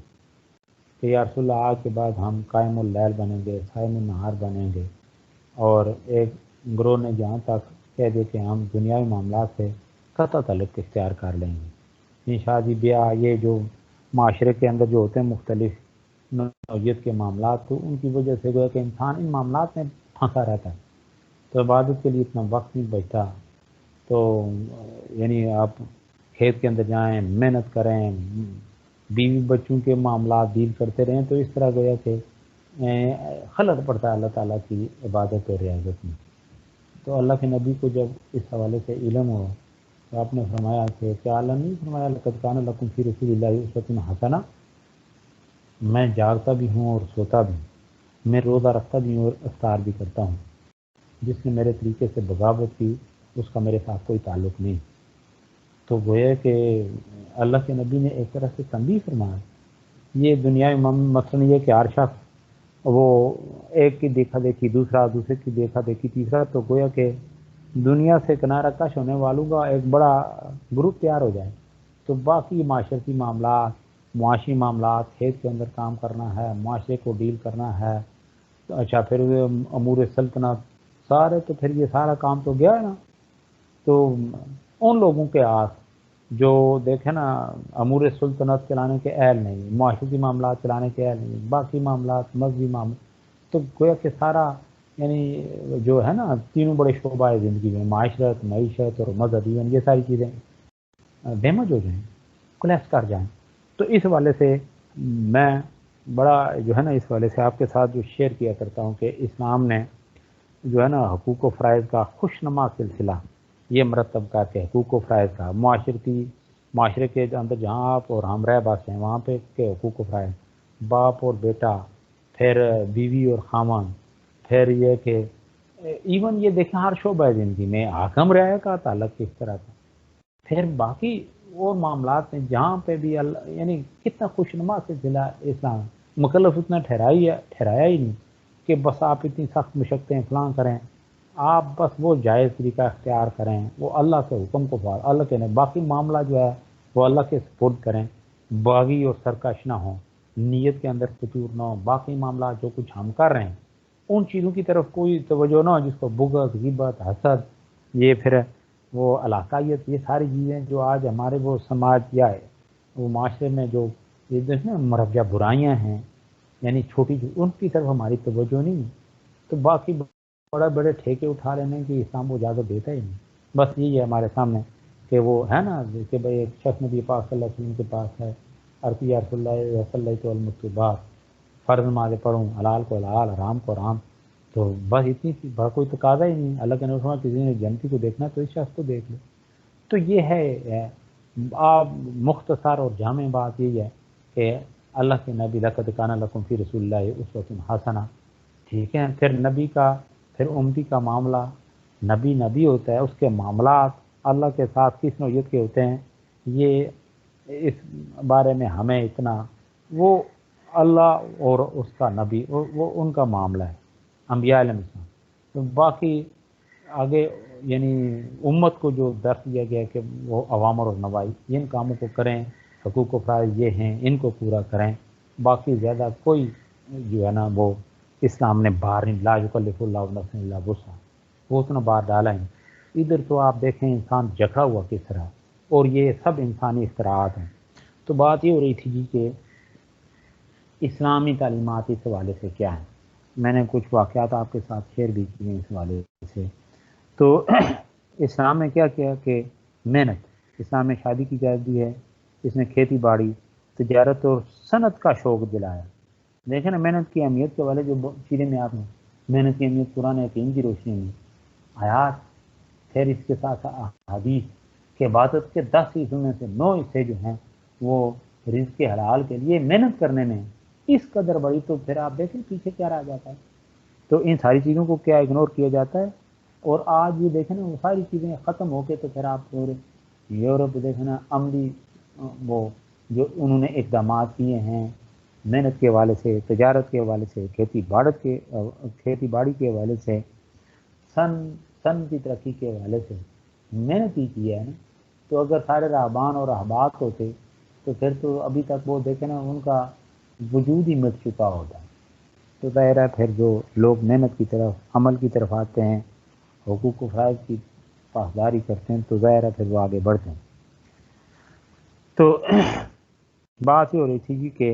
کہ یا رسول اللہ آج کے بعد ہم قائم اللیل بنیں گے، صائم النہار بنیں گے، اور ایک گروہ نے جہاں تک کہہ دے کہ ہم دنیاوی معاملات سے قطع تعلق اختیار کر لیں گے، شادی بیاہ یہ جو معاشرے کے اندر جو ہوتے ہیں مختلف نوعیت کے معاملات، تو ان کی وجہ سے گویا کہ انسان ان معاملات میں پھنسا رہتا ہے، تو عبادت کے لیے اتنا وقت نہیں بچتا۔ تو یعنی آپ کھیت کے اندر جائیں، محنت کریں، بیوی بچوں کے معاملات ڈیل کرتے رہیں، تو اس طرح گویا کہ خلل پڑتا ہے اللہ تعالیٰ کی عبادت اور ریاضت میں۔ تو اللہ کے نبی کو جب اس حوالے سے علم ہوا تو آپ نے فرمایا کہ کیا اللہ نہیں فرمایا لقد کان لکم فی رسول اللہ اسوۃ حسنہ، میں جاگتا بھی ہوں اور سوتا بھی ہوں، میں روزہ رکھتا بھی ہوں اور افطار بھی کرتا ہوں، جس نے میرے طریقے سے بغاوت کی اس کا میرے ساتھ کوئی تعلق نہیں۔ تو گویا کہ اللہ کے نبی نے ایک طرح سے تنبیہ فرمایا۔ یہ دنیا میں مثلاً یہ کہ ہر شخص وہ ایک کی دیکھا دیکھی دوسرے کی دیکھا دیکھی تیسرا، تو گویا کہ دنیا سے کنارہ کش ہونے والوں کا ایک بڑا گروپ تیار ہو جائے، تو باقی معاشرتی معاملات، معاشی معاملات، کھیت کے اندر کام کرنا ہے، معاشرے کو ڈیل کرنا ہے، اچھا پھر امور سلطنت سارے، تو پھر یہ سارا کام تو گیا ہے نا۔ تو ان لوگوں کے آس جو دیکھیں نا امور سلطنت چلانے کے اہل نہیں، معاشرتی معاملات چلانے کے اہل نہیں، باقی معاملات مذہبی معاملات، تو گویا کہ سارا یعنی جو ہے نا تینوں بڑے شعبہ ہے زندگی میں، معاشرت، معیشت اور مذہبی، یہ ساری چیزیں ڈیمیج ہو جائیں، کلیش کر جائیں۔ تو اس حوالے سے میں بڑا جو ہے نا اس حوالے سے آپ کے ساتھ جو شیئر کیا کرتا ہوں کہ اسلام نے جو ہے نا حقوق و فرائض کا خوشنما سلسلہ یہ مرتب کر کے حقوق و فرائض کا معاشرے کے اندر جہاں آپ اور ہم رہ بستے ہیں وہاں پہ کے حقوق و فرائض، باپ اور بیٹا، پھر بیوی اور خامن، پھر یہ کہ ایون یہ دیکھیں ہر شعبہ زندگی میں حاکم رعیہ کا تعلق کس طرح تھا، پھر باقی اور معاملات میں جہاں پہ بھی اللہ یعنی کتنا خوشنما سلسلہ اسلام مکلف اتنا ٹھہرایا ہی نہیں کہ بس آپ اتنی سخت مشقتیں فلاں کریں، آپ بس وہ جائز طریقہ اختیار کریں، وہ اللہ کے حکم کو اللہ کے نہیں، باقی معاملہ جو ہے وہ اللہ کے سپرد کریں، باغی اور سرکش نہ ہوں، نیت کے اندر فطور نہ ہو، باقی معاملات جو کچھ ہم کر رہے ہیں ان چیزوں کی طرف کوئی توجہ نہ ہو جس کو بغض، غیبت، حسد، یہ پھر وہ علاقائیت، یہ ساری چیزیں جو آج ہمارے وہ سماج یا وہ معاشرے میں جو یہ دیکھیں مرجع برائیاں ہیں، یعنی چھوٹی ان کی طرف ہماری توجہ نہیں، تو باقی بڑے ٹھیکے اٹھا لینے کی اسلام کو اجازت دیتا ہی نہیں۔ بس یہی ہے ہمارے سامنے کہ وہ ہے نا کہ بھائی ایک شخص نبی پاک صلی اللہ علیہ وسلم کے پاس ہے، عرضی یا رسول اللہ صلی اللہ المکتوبات، فرض نمازیں پڑھوں، حلال کو حلال، حرام کو حرام، تو بس اتنی سی بڑا کوئی تقاضا ہی نہیں۔ اللہ کے نبی کسی نے جنتی کو دیکھنا تو اس شخص کو دیکھ لو۔ تو یہ ہے آپ مختصر اور جامع بات یہی ہے کہ اللہ کے نبی لقد کان لکم فی رسول اللہ اسوۃ حسنہ، ٹھیک ہے۔ پھر نبی کا پھر امتی کا معاملہ، نبی ہوتا ہے، اس کے معاملات اللہ کے ساتھ کس نوعیت کے ہوتے ہیں، یہ اس بارے میں ہمیں اتنا وہ اللہ اور اس کا نبی وہ ان کا معاملہ ہے، انبیاء علیہ السلام. تو باقی آگے یعنی امت کو جو درس دیا گیا کہ وہ اوامر اور نواہی ان کاموں کو کریں، حقوق و فرائض یہ ہیں ان کو پورا کریں. باقی زیادہ کوئی جو ہے نا وہ اسلام نے بار نہیں، لا یکلف اللہ نفسا الا وسعہا، وہ اتنا بار ڈالا ہے. ادھر تو آپ دیکھیں انسان جکڑا ہوا کس طرح، اور یہ سب انسانی اختراعات ہیں. تو بات یہ ہو رہی تھی جی کہ اسلامی تعلیمات اس حوالے سے کیا ہیں. میں نے کچھ واقعات آپ کے ساتھ شیئر بھی کیے ہیں اس حوالے سے. تو اسلام نے کیا کیا کہ محنت، اسلام میں شادی کی جاتی ہے، اس نے کھیتی باڑی، تجارت اور صنعت کا شوق دلایا. دیکھیں نا محنت کی اہمیت کے والے جو چیزیں میں آپ نے محنت کی اہمیت قرآن حکیم کی روشنی میں آیات، پھر اس کے ساتھ حدیث کہ عبادت کے 10 حصوں میں سے 9 حصے جو ہیں وہ رزق کے حلال کے لیے محنت کرنے میں اس قدر بڑی، تو پھر آپ دیکھیں پیچھے کیا رہ جاتا ہے. تو ان ساری چیزوں کو کیا اگنور کیا جاتا ہے. اور آج یہ دیکھیں نا وہ ساری چیزیں ختم ہو کے تو پھر آپ پورے یورپ دیکھیں نا عملی وہ جو انہوں نے اقدامات کیے ہیں محنت کے حوالے سے، تجارت کے حوالے سے، کھیتی باڑی کے حوالے سے، سن کی ترقی کے حوالے سے محنت ہی کی ہے نا. تو اگر سارے رہبان اور احباب ہوتے تو پھر تو ابھی تک وہ دیکھیں نا ان کا وجود ہی مٹ چکا ہوتا ہے. تو ظاہر ہے پھر جو لوگ محنت کی طرف، عمل کی طرف آتے ہیں، حقوق و فرائض کی پاسداری کرتے ہیں، تو ظاہر ہے پھر وہ آگے بڑھتے ہیں. تو بات یہ ہو رہی تھی جی کہ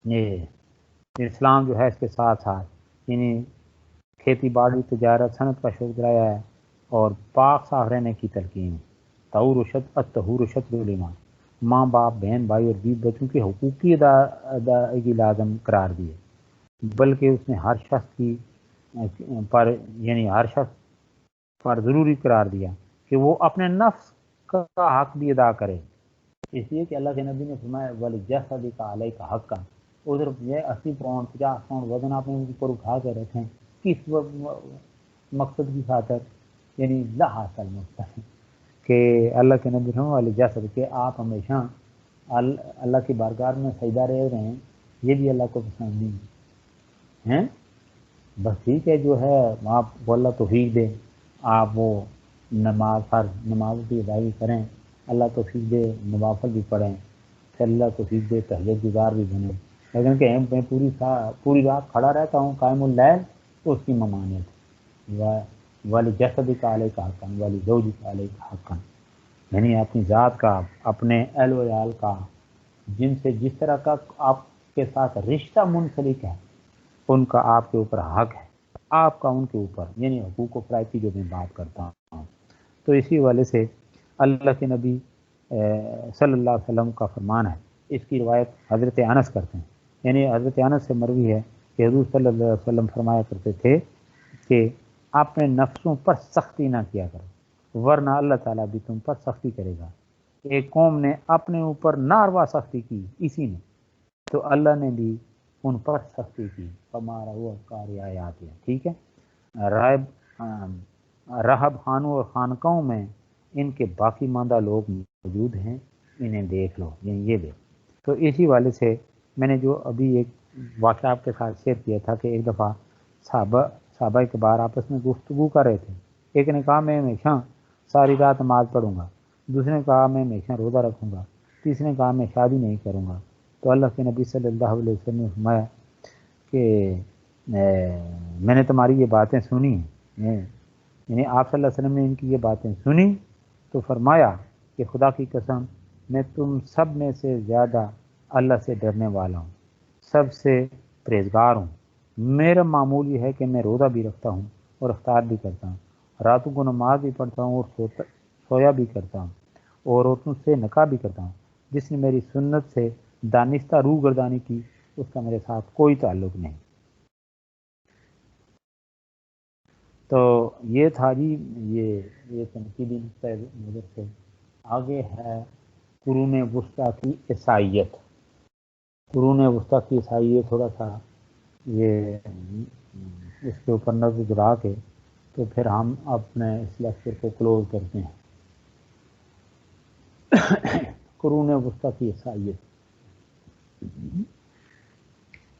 یہ اسلام جو ہے اس کے ساتھ ساتھ یعنی کھیتی باڑی، تجارت، صنعت کا شوق دلایا ہے اور پاک صاف رہنے کی تلقین. طہور الطہور شطر الایمان، ماں باپ، بہن بھائی اور بیوی بچوں کے حقوق کی ادائیگی لازم قرار دی ہے. بلکہ اس نے ہر شخص کی پر یعنی ہر شخص پر ضروری قرار دیا کہ وہ اپنے نفس کا حق بھی ادا کرے. اس لیے کہ اللہ کے نبی نے فرمایا وَلِجَسَدِكَ عَلَيْكَ حَقًّا، ادھر یہ 80 پاؤنڈ 50 پاؤنڈ وزن آپ نے اوپر اٹھا کے رکھیں کس مقصد کی خاطر، یعنی لا حاصل مقصد کہ اللہ کے نبی فرمایا وَلِجَسَدِكَ کہ آپ ہمیشہ اللہ کی بارگاہ میں سجدہ رہ رہے ہیں، یہ بھی اللہ کو پسند نہیں ہیں. بس ٹھیک ہے جو ہے آپ کو اللہ توفیق دے، آپ وہ نماز کی ادائیگی کریں، اللہ توفیق دے نوافل بھی پڑھیں، پھر اللہ توفیق دے تہجد گزار بھی بنیں. لیکن کہ میں پوری رات کھڑا رہتا ہوں قائم اللیل، تو اس کی ممانعت. وَلِجَسَدِكَ عَلَيْكَ حَقًّا وَلِزَوْجِكَ عَلَيْكَ حَقًّا، یعنی اپنی ذات کا، اپنے اہل و عیال کا، جن سے جس طرح کا آپ کے ساتھ رشتہ منسلک ہے ان کا آپ کے اوپر حق ہے، آپ کا ان کے اوپر، یعنی حقوق و فرائض کی جو میں بات کرتا ہوں. تو اسی والے سے اللہ کے نبی صلی اللہ علیہ وسلم کا فرمان ہے. اس کی روایت حضرت انس کرتے ہیں، یعنی حضرت انس سے مروی ہے کہ حضور صلی اللہ علیہ وسلم فرمایا کرتے تھے کہ اپنے نفسوں پر سختی نہ کیا کرو ورنہ اللہ تعالیٰ بھی تم پر سختی کرے گا. ایک قوم نے اپنے اوپر ناروا سختی کی اسی نے، تو اللہ نے بھی ان پر سختی کی. ہمارا وہ کاری آیات ہے. ٹھیک ہے، راہب خانوں اور خانقاہوں میں ان کے باقی ماندہ لوگ موجود ہیں، انہیں دیکھ لو، یعنی یہ دیکھ. تو اسی والے سے میں نے جو ابھی ایک واقعہ آپ کے ساتھ شیئر کیا تھا کہ ایک دفعہ صحابہ کبار آپس میں گفتگو کر رہے تھے. ایک نے کہا میں ہمیشہ ساری رات نماز پڑھوں گا، دوسرے نے کہا میں ہمیشہ روزہ رکھوں گا، تیسرے نے کہا میں شادی نہیں کروں گا. تو اللہ کے نبی صلی اللہ علیہ وسلم نے فرمایا کہ میں نے تمہاری یہ باتیں سنی ہیں، یعنی آپ صلی اللہ علیہ وسلم نے ان کی یہ باتیں سنی تو فرمایا کہ خدا کی قسم میں تم سب میں سے زیادہ اللہ سے ڈرنے والا ہوں، سب سے پرہیزگار ہوں. میرا معمول یہ ہے کہ میں روزہ بھی رکھتا ہوں اور افطار بھی کرتا ہوں، راتوں کو نماز بھی پڑھتا ہوں اور سویا بھی کرتا ہوں، اور عورتوں سے نکاح بھی کرتا ہوں. جس نے میری سنت سے دانستہ روح گردانی کی اس کا میرے ساتھ کوئی تعلق نہیں. تو یہ تھا جی یہ تنقیدی نقطہ نظر سے. آگے ہے قرون وسطیٰ کی عیسائیت. قرون وسطیٰ کی عیسائیت تھوڑا سا یہ اس کے اوپر نظر گرا کے تو پھر ہم اپنے اس لیکچر کو کلوز کرتے ہیں. قرون وسطیٰ کی عیسائیت.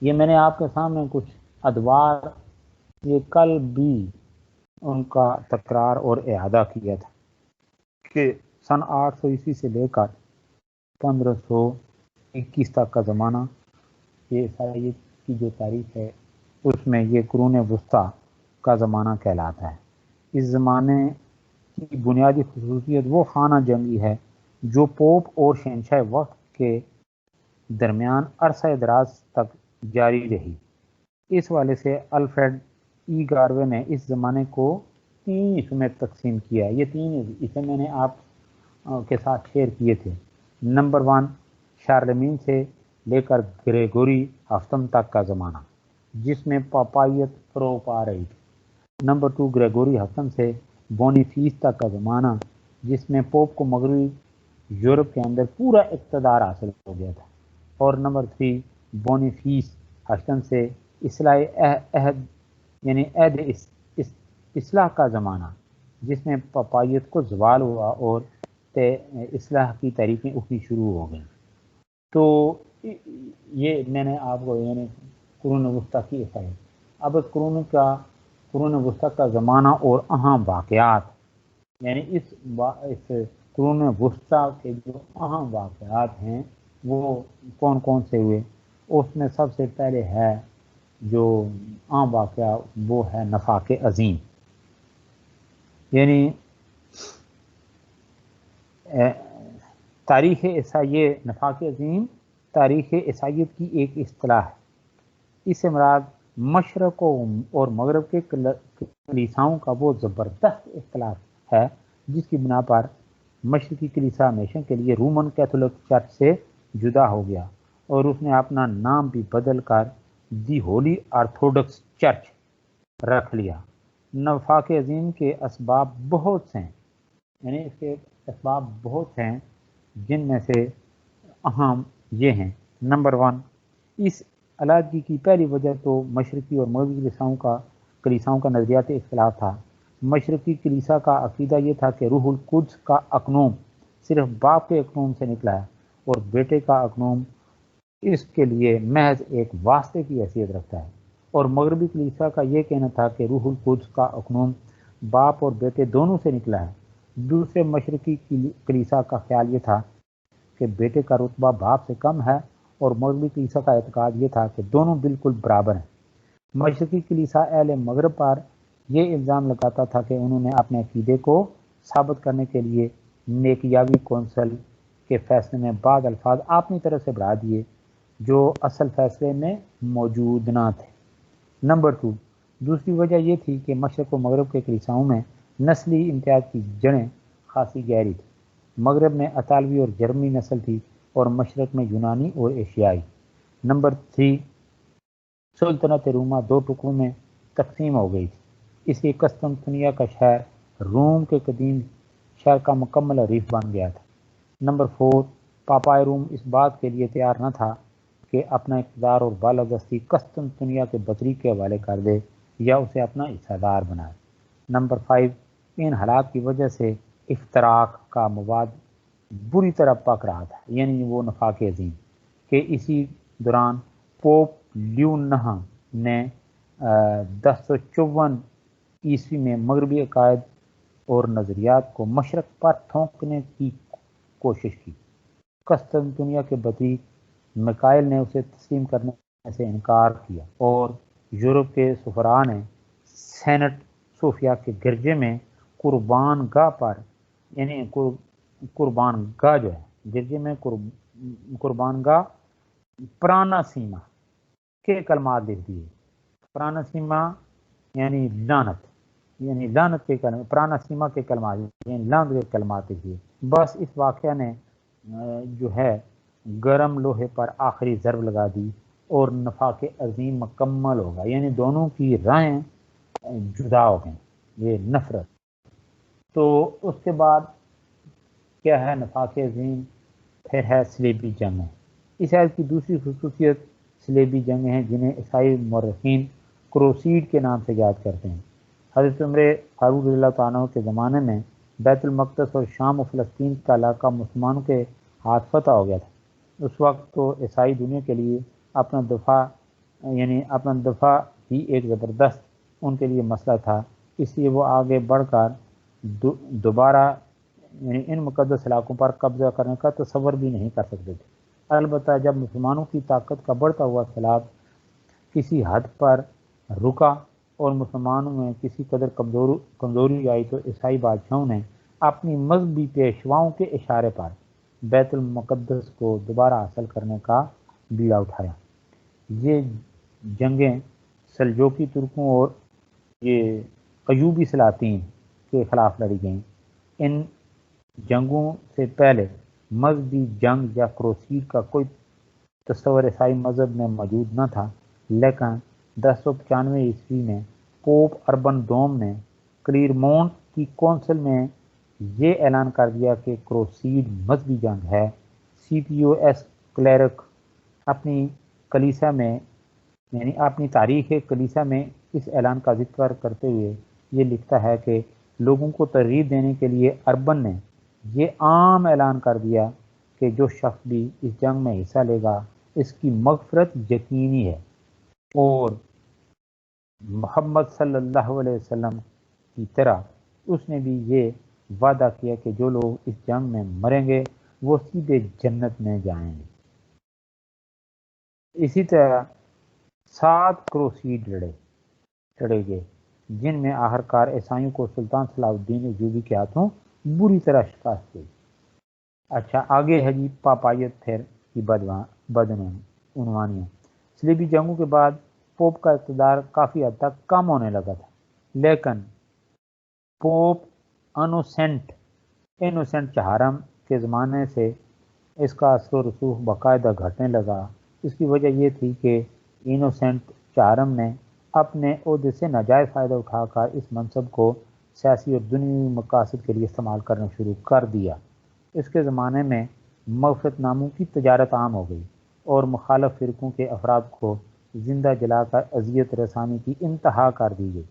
یہ میں نے آپ کے سامنے کچھ ادوار یہ کل بھی ان کا تکرار اور اعادہ کیا تھا کہ سن 800 عیسوی سے لے کر 1521 تک کا زمانہ، یہ عیسائیت کی جو تاریخ ہے اس میں یہ قرون وسطیٰ کا زمانہ کہلاتا ہے۔ اس زمانے کی بنیادی خصوصیت وہ خانہ جنگی ہے جو پوپ اور شہنشاہ وقت کے درمیان عرصہ دراز تک جاری رہی۔ اس والے سے الفریڈ ای گاروے نے اس زمانے کو 3 حصوں میں تقسیم کیا۔ یہ 3 حصے میں نے آپ کے ساتھ شیئر کیے تھے۔ نمبر 1 شارلمین سے لے کر گریگوری ہفتم تک کا زمانہ جس میں پاپائیت فروغ پا رہی تھی۔ نمبر 2 گریگوری ہفتم سے بونیفیس تک کا زمانہ جس میں پوپ کو مغربی یورپ کے اندر پورا اقتدار حاصل ہو گیا تھا۔ اور نمبر 3 بونیفیس ہفتم سے اصلاح عہد یعنی عہد اصلاح کا زمانہ جس میں پاپائیت کو زوال ہوا اور اصلاح کی تحریکیں اٹھنی شروع ہو گئیں۔ تو یہ میں نے آپ کو یعنی قرون وسطیٰ کی عیسائیت۔ اب قرون وسطیٰ کا زمانہ اور اہم واقعات، یعنی اس قرون وسطیٰ کے جو اہم واقعات ہیں وہ کون کون سے ہوئے، اس میں سب سے پہلے ہے جو عام واقعہ وہ ہے نفاق عظیم، یعنی تاریخ عیسائیت نفاق عظیم تاریخ عیسائیت کی ایک اصطلاح ہے۔ اس سے مراد مشرق اور مغرب کے کلیساؤں کا وہ زبردست اختلاف ہے جس کی بنا پر مشرقی کلیسا ہمیشہ کے لیے رومن کیتھولک چرچ سے جدا ہو گیا اور اس نے اپنا نام بھی بدل کر دی ہولی آرتھوڈکس چرچ رکھ لیا۔ نفاق عظیم کے اسباب بہت سے ہیں، یعنی اس کے اسباب بہت ہیں جن میں سے اہم یہ ہیں۔ نمبر 1 اس علیحدگی کی پہلی وجہ تو مشرقی اور مغربی کلیساؤں کا نظریاتی اختلاف تھا۔ مشرقی کلیسا کا عقیدہ یہ تھا کہ روح القدس کا اقنوم صرف باپ کے اقنوم سے نکلا ہے اور بیٹے کا اقنوم اس کے لیے محض ایک واسطے کی حیثیت رکھتا ہے، اور مغربی کلیسا کا یہ کہنا تھا کہ روح القدس کا اقنوم باپ اور بیٹے دونوں سے نکلا ہے۔ دوسرے مشرقی کلیسا کا خیال یہ تھا کہ بیٹے کا رتبہ باپ سے کم ہے، اور مغربی کلیسا کا اعتقاد یہ تھا کہ دونوں بالکل برابر ہیں۔ مشرقی کلیسا اہل مغرب پر یہ الزام لگاتا تھا کہ انہوں نے اپنے عقیدے کو ثابت کرنے کے لیے نیکیاوی کونسل کے فیصلے میں بعض الفاظ اپنی طرف سے بڑھا دیے جو اصل فیصلے میں موجود نہ تھے۔ نمبر 2 دوسری وجہ یہ تھی کہ مشرق و مغرب کے کلیساؤں میں نسلی امتیاز کی جڑیں خاصی گہری تھی۔ مغرب میں اطالوی اور جرمنی نسل تھی اور مشرق میں یونانی اور ایشیائی۔ نمبر 3 سلطنت روما 2 ٹکڑوں میں تقسیم ہو گئی تھی، اس لیے قسطنطنیہ کا شہر روم کے قدیم شہر کا مکمل حریف بن گیا تھا۔ نمبر 4 پاپائے روم اس بات کے لیے تیار نہ تھا کہ اپنا اقتدار اور بالادستی قسطنطنیہ کے بطریق کے حوالے کر دے یا اسے اپنا حصہ دار بنائے۔ نمبر 5 ان حالات کی وجہ سے افتراق کا مواد بری طرح پک رہا تھا، یعنی وہ نفاق عظیم کہ اسی دوران پوپ لیو 9 نے 1054 عیسوی میں مغربی عقائد اور نظریات کو مشرق پر تھوپنے کی کوشش کی۔ قسطنطنیہ کے بطریق میکائل نے اسے تسلیم کرنے سے انکار کیا اور یورپ کے سفراء نے سینٹ صوفیہ کے گرجے میں قربان گاہ پر یعنی قربان گاہ جو ہے گرجے میں قربان گاہ پرانا سیما کے کلمات لکھ دیے۔ پرانا سیما یعنی لعنت کے کلمات، پرانا سیما کے کلمات یعنی لعنت کے کلمات لکھ دیے۔ بس اس واقعہ نے جو ہے گرم لوہے پر آخری ضرب لگا دی اور نفاق عظیم مکمل ہوگا، یعنی دونوں کی راہیں جدا ہو گئیں، یہ نفرت۔ تو اس کے بعد کیا ہے نفاق عظیم، پھر ہے صلیبی جنگیں۔ اس عہد کی دوسری خصوصیت صلیبی جنگیں ہیں جنہیں عیسائی مورخین کروسیڈ کے نام سے یاد کرتے ہیں۔ حضرت عمر فاروق رضی اللہ تعالیٰ عنہ کے زمانے میں بیت المقدس اور شام و فلسطین کا علاقہ مسلمانوں کے ہاتھ فتح ہو گیا تھا۔ اس وقت تو عیسائی دنیا کے لیے اپنا دفاع یعنی اپنا دفاع ہی ایک زبردست ان کے لیے مسئلہ تھا، اس لیے وہ آگے بڑھ کر دوبارہ یعنی ان مقدس علاقوں پر قبضہ کرنے کا تصور بھی نہیں کر سکتے تھے۔ البتہ جب مسلمانوں کی طاقت کا بڑھتا ہوا سیلاب کسی حد پر رکا اور مسلمانوں میں کسی قدر کمزوری آئی تو عیسائی بادشاہوں نے اپنی مذہبی پیشواؤں کے اشارے پر بیت المقدس کو دوبارہ حاصل کرنے کا بیڑا اٹھایا۔ یہ جنگیں سلجوقی ترکوں اور یہ ایوبی سلاطین کے خلاف لڑی گئیں۔ ان جنگوں سے پہلے مذہبی جنگ یا کروسیڈ کا کوئی تصور عیسائی مذہب میں موجود نہ تھا، لیکن 1095 عیسوی میں پوپ اربن دوم نے کلیرمونٹ کی کونسل میں یہ اعلان کر دیا کہ کروسیڈ مذہبی جنگ ہے۔ سی پی او ایس کلیرک اپنی کلیسا میں یعنی اپنی تاریخ کلیسا میں اس اعلان کا ذکر کرتے ہوئے یہ لکھتا ہے کہ لوگوں کو ترغیب دینے کے لیے اربن نے یہ عام اعلان کر دیا کہ جو شخص بھی اس جنگ میں حصہ لے گا اس کی مغفرت یقینی ہے، اور محمد صلی اللہ علیہ وسلم کی طرح اس نے بھی یہ وعدہ کیا کہ جو لوگ اس جنگ میں مریں گے وہ سیدھے جنت میں جائیں گے۔ اسی طرح 7 کروسیڈ لڑے گئے جن میں آخرکار عیسائیوں کو سلطان صلاح الدین ایوبی کے ہاتھوں بری طرح شکست ہوئی۔ اچھا آگے ہے جی پاپائیت پھر کی بدعنوانیاں۔ صلیبی جنگوں کے بعد پوپ کا اقتدار کافی حد تک کم ہونے لگا تھا، لیکن پوپ انوسینٹ چہارم کے زمانے سے اس کا اثر و رسوخ باقاعدہ گھٹنے لگا۔ اس کی وجہ یہ تھی کہ انوسینٹ چہارم نے اپنے عہدے سے ناجائز فائدہ اٹھا کر اس منصب کو سیاسی اور دنیوی مقاصد کے لیے استعمال کرنا شروع کر دیا۔ اس کے زمانے میں مغفرت ناموں کی تجارت عام ہو گئی اور مخالف فرقوں کے افراد کو زندہ جلا کر اذیت رسانی کی انتہا کر دی گئی۔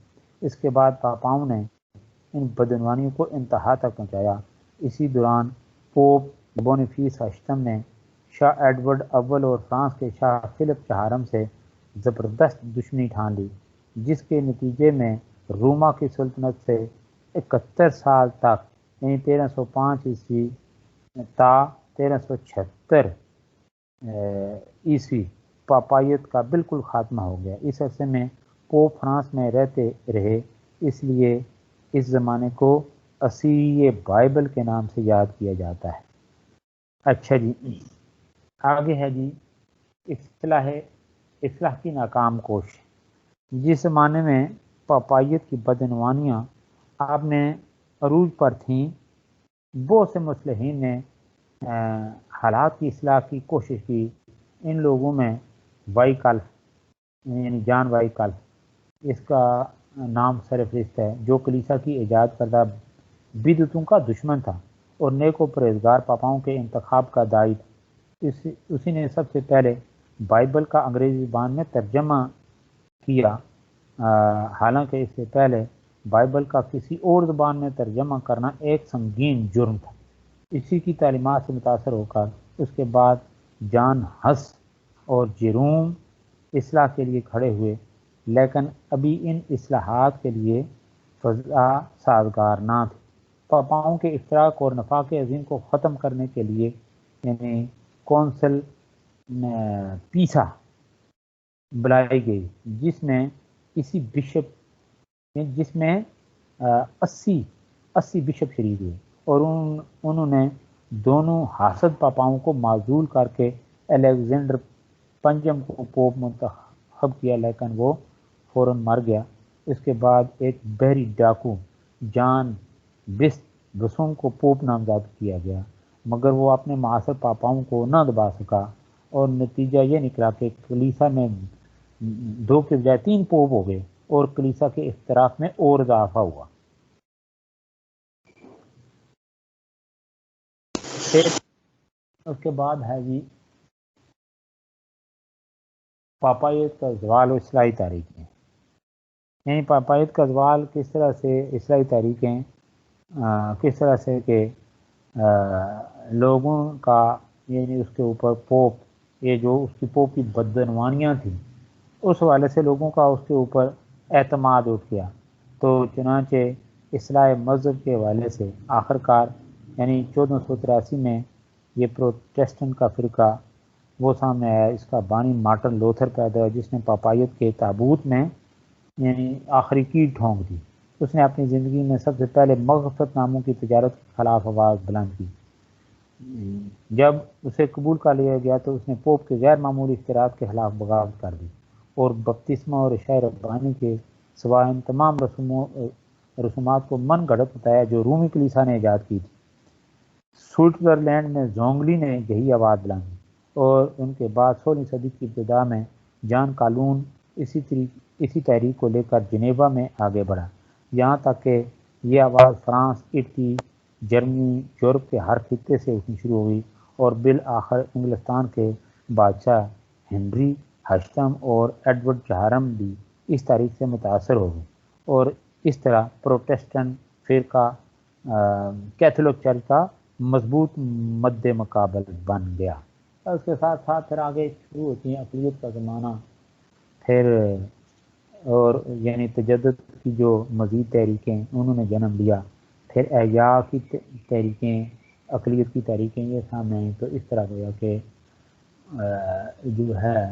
اس کے بعد پاپاؤں نے ان بدعنوانیوں کو انتہا تک پہنچایا۔ اسی دوران پوپ بونیفیس اشتم نے شاہ ایڈورڈ اول اور فرانس کے شاہ فلپ چہارم سے زبردست دشمنی ٹھان لی، جس کے نتیجے میں روما کی سلطنت سے 71 سال تک یعنی 1305 عیسوی تا 1376 عیسوی پاپائیت کا بالکل خاتمہ ہو گیا۔ اس عرصے میں پوپ فرانس میں رہتے رہے، اس لیے اس زمانے کو اسیری بائبل کے نام سے یاد کیا جاتا ہے۔ اچھا جی آگے ہے جی اصلاح کی ناکام کوشش۔ جس زمانے میں پاپائیت کی بدعنوانیاں آپ نے عروج پر تھیں، بہت سے مصلحین نے حالات کی اصلاح کی کوشش کی۔ ان لوگوں میں وائیکلف یعنی جان وائیکلف، اس کا نام سرفہرست ہے، جو کلیسا کی ایجاد کردہ بدعتوں کا دشمن تھا اور نیک و پرہیزگار پاپاؤں کے انتخاب کا داعی تھا۔ اسی نے سب سے پہلے بائبل کا انگریزی زبان میں ترجمہ کیا، حالانکہ اس سے پہلے بائبل کا کسی اور زبان میں ترجمہ کرنا ایک سنگین جرم تھا۔ اسی کی تعلیمات سے متاثر ہو کر اس کے بعد جان ہس اور جیروم اصلاح کے لیے کھڑے ہوئے، لیکن ابھی ان اصلاحات کے لیے فضا سازگار نہ تھی۔ پاپاؤں کے افتراق اور نفاق عظیم کو ختم کرنے کے لیے یعنی کونسل پیسا بلائی گئی، جس میں 80 بشپ شریک ہوئے، اور انہوں نے دونوں حاسد پاپاؤں کو معزول کر کے الیگزینڈر پنجم کو پوپ منتخب کیا، لیکن وہ فوراً مر گیا۔ اس کے بعد ایک بحری ڈاکو جان بسوم کو پوپ نامزد کیا گیا، مگر وہ اپنے معاصر پاپاؤں کو نہ دبا سکا، اور نتیجہ یہ نکلا کہ کلیسا میں 2 کے بجائے 3 پوپ ہو گئے اور کلیسا کے اختراق میں اور اضافہ ہوا۔ پھر اس کے بعد ہے جی پاپائیت کا زوال و اصلاحی تاریخیں۔ یعنی پاپائیت کا زوال کس طرح سے، اصلاحی تاریخیں کس طرح سے کہ لوگوں کا یعنی اس کے اوپر پوپ، یہ جو اس کی پوپ کی بدعنوانیاں تھیں اس حوالے سے لوگوں کا اس کے اوپر اعتماد اٹھ گیا، تو چنانچہ اصلاح مذہب کے حوالے سے آخر کار یعنی 1483 میں یہ پروٹیسٹنٹ کا فرقہ وہ سامنے آیا۔ اس کا بانی مارٹن لوتھر پیدا ہوا جس نے پاپائیت کے تابوت میں یعنی آخری کیل ٹھونک دی۔ اس نے اپنی زندگی میں سب سے پہلے مغفرت ناموں کی تجارت کے خلاف آواز بلند کی۔ جب اسے قبول کر لیا گیا تو اس نے پوپ کے غیر معمولی اختیارات کے خلاف بغاوت کر دی اور بپتسمہ اور عشاء ربانی کے سوا ان تمام رسومات کو من گھڑت بتایا جو رومی کلیسا نے ایجاد کی تھی۔ سوئٹزرلینڈ میں زونگلی نے یہی آواز بلند کی اور ان کے بعد 16ویں صدی کی ابتدا میں جان کالون اسی تحریک کو لے کر جنیوا میں آگے بڑھا، یہاں تک کہ یہ آواز فرانس، اٹلی، جرمنی، یورپ کے ہر خطے سے اٹھنی شروع ہوئی اور بالآخر انگلستان کے بادشاہ ہنری ہشتم اور ایڈورڈ چہارم بھی اس تاریخ سے متاثر ہو گئے اور اس طرح پروٹیسٹنٹ فرقہ کیتھولک چرچ کا مضبوط مد مقابل بن گیا۔ اس کے ساتھ ساتھ پھر آگے شروع ہوتی ہیں اقلیت کا زمانہ، پھر اور یعنی تجدد کی جو مزید تحریکیں انہوں نے جنم لیا، پھر احیاء کی تحریکیں، اقلیت کی تحریکیں یہ سامنے آئیں۔ تو اس طرح ہوا کہ جو ہے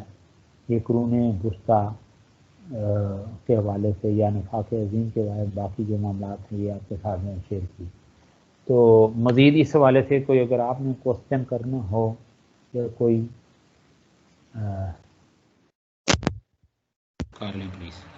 یہ قرون وسطیٰ کے حوالے سے یا نفاق عظیم کے حوالے باقی جو معاملات ہیں یہ آپ کے ساتھ میں شیئر کی۔ تو مزید اس حوالے سے کوئی اگر آپ نے کوسچن کرنا ہو یا کوئی کر لیں پلیز۔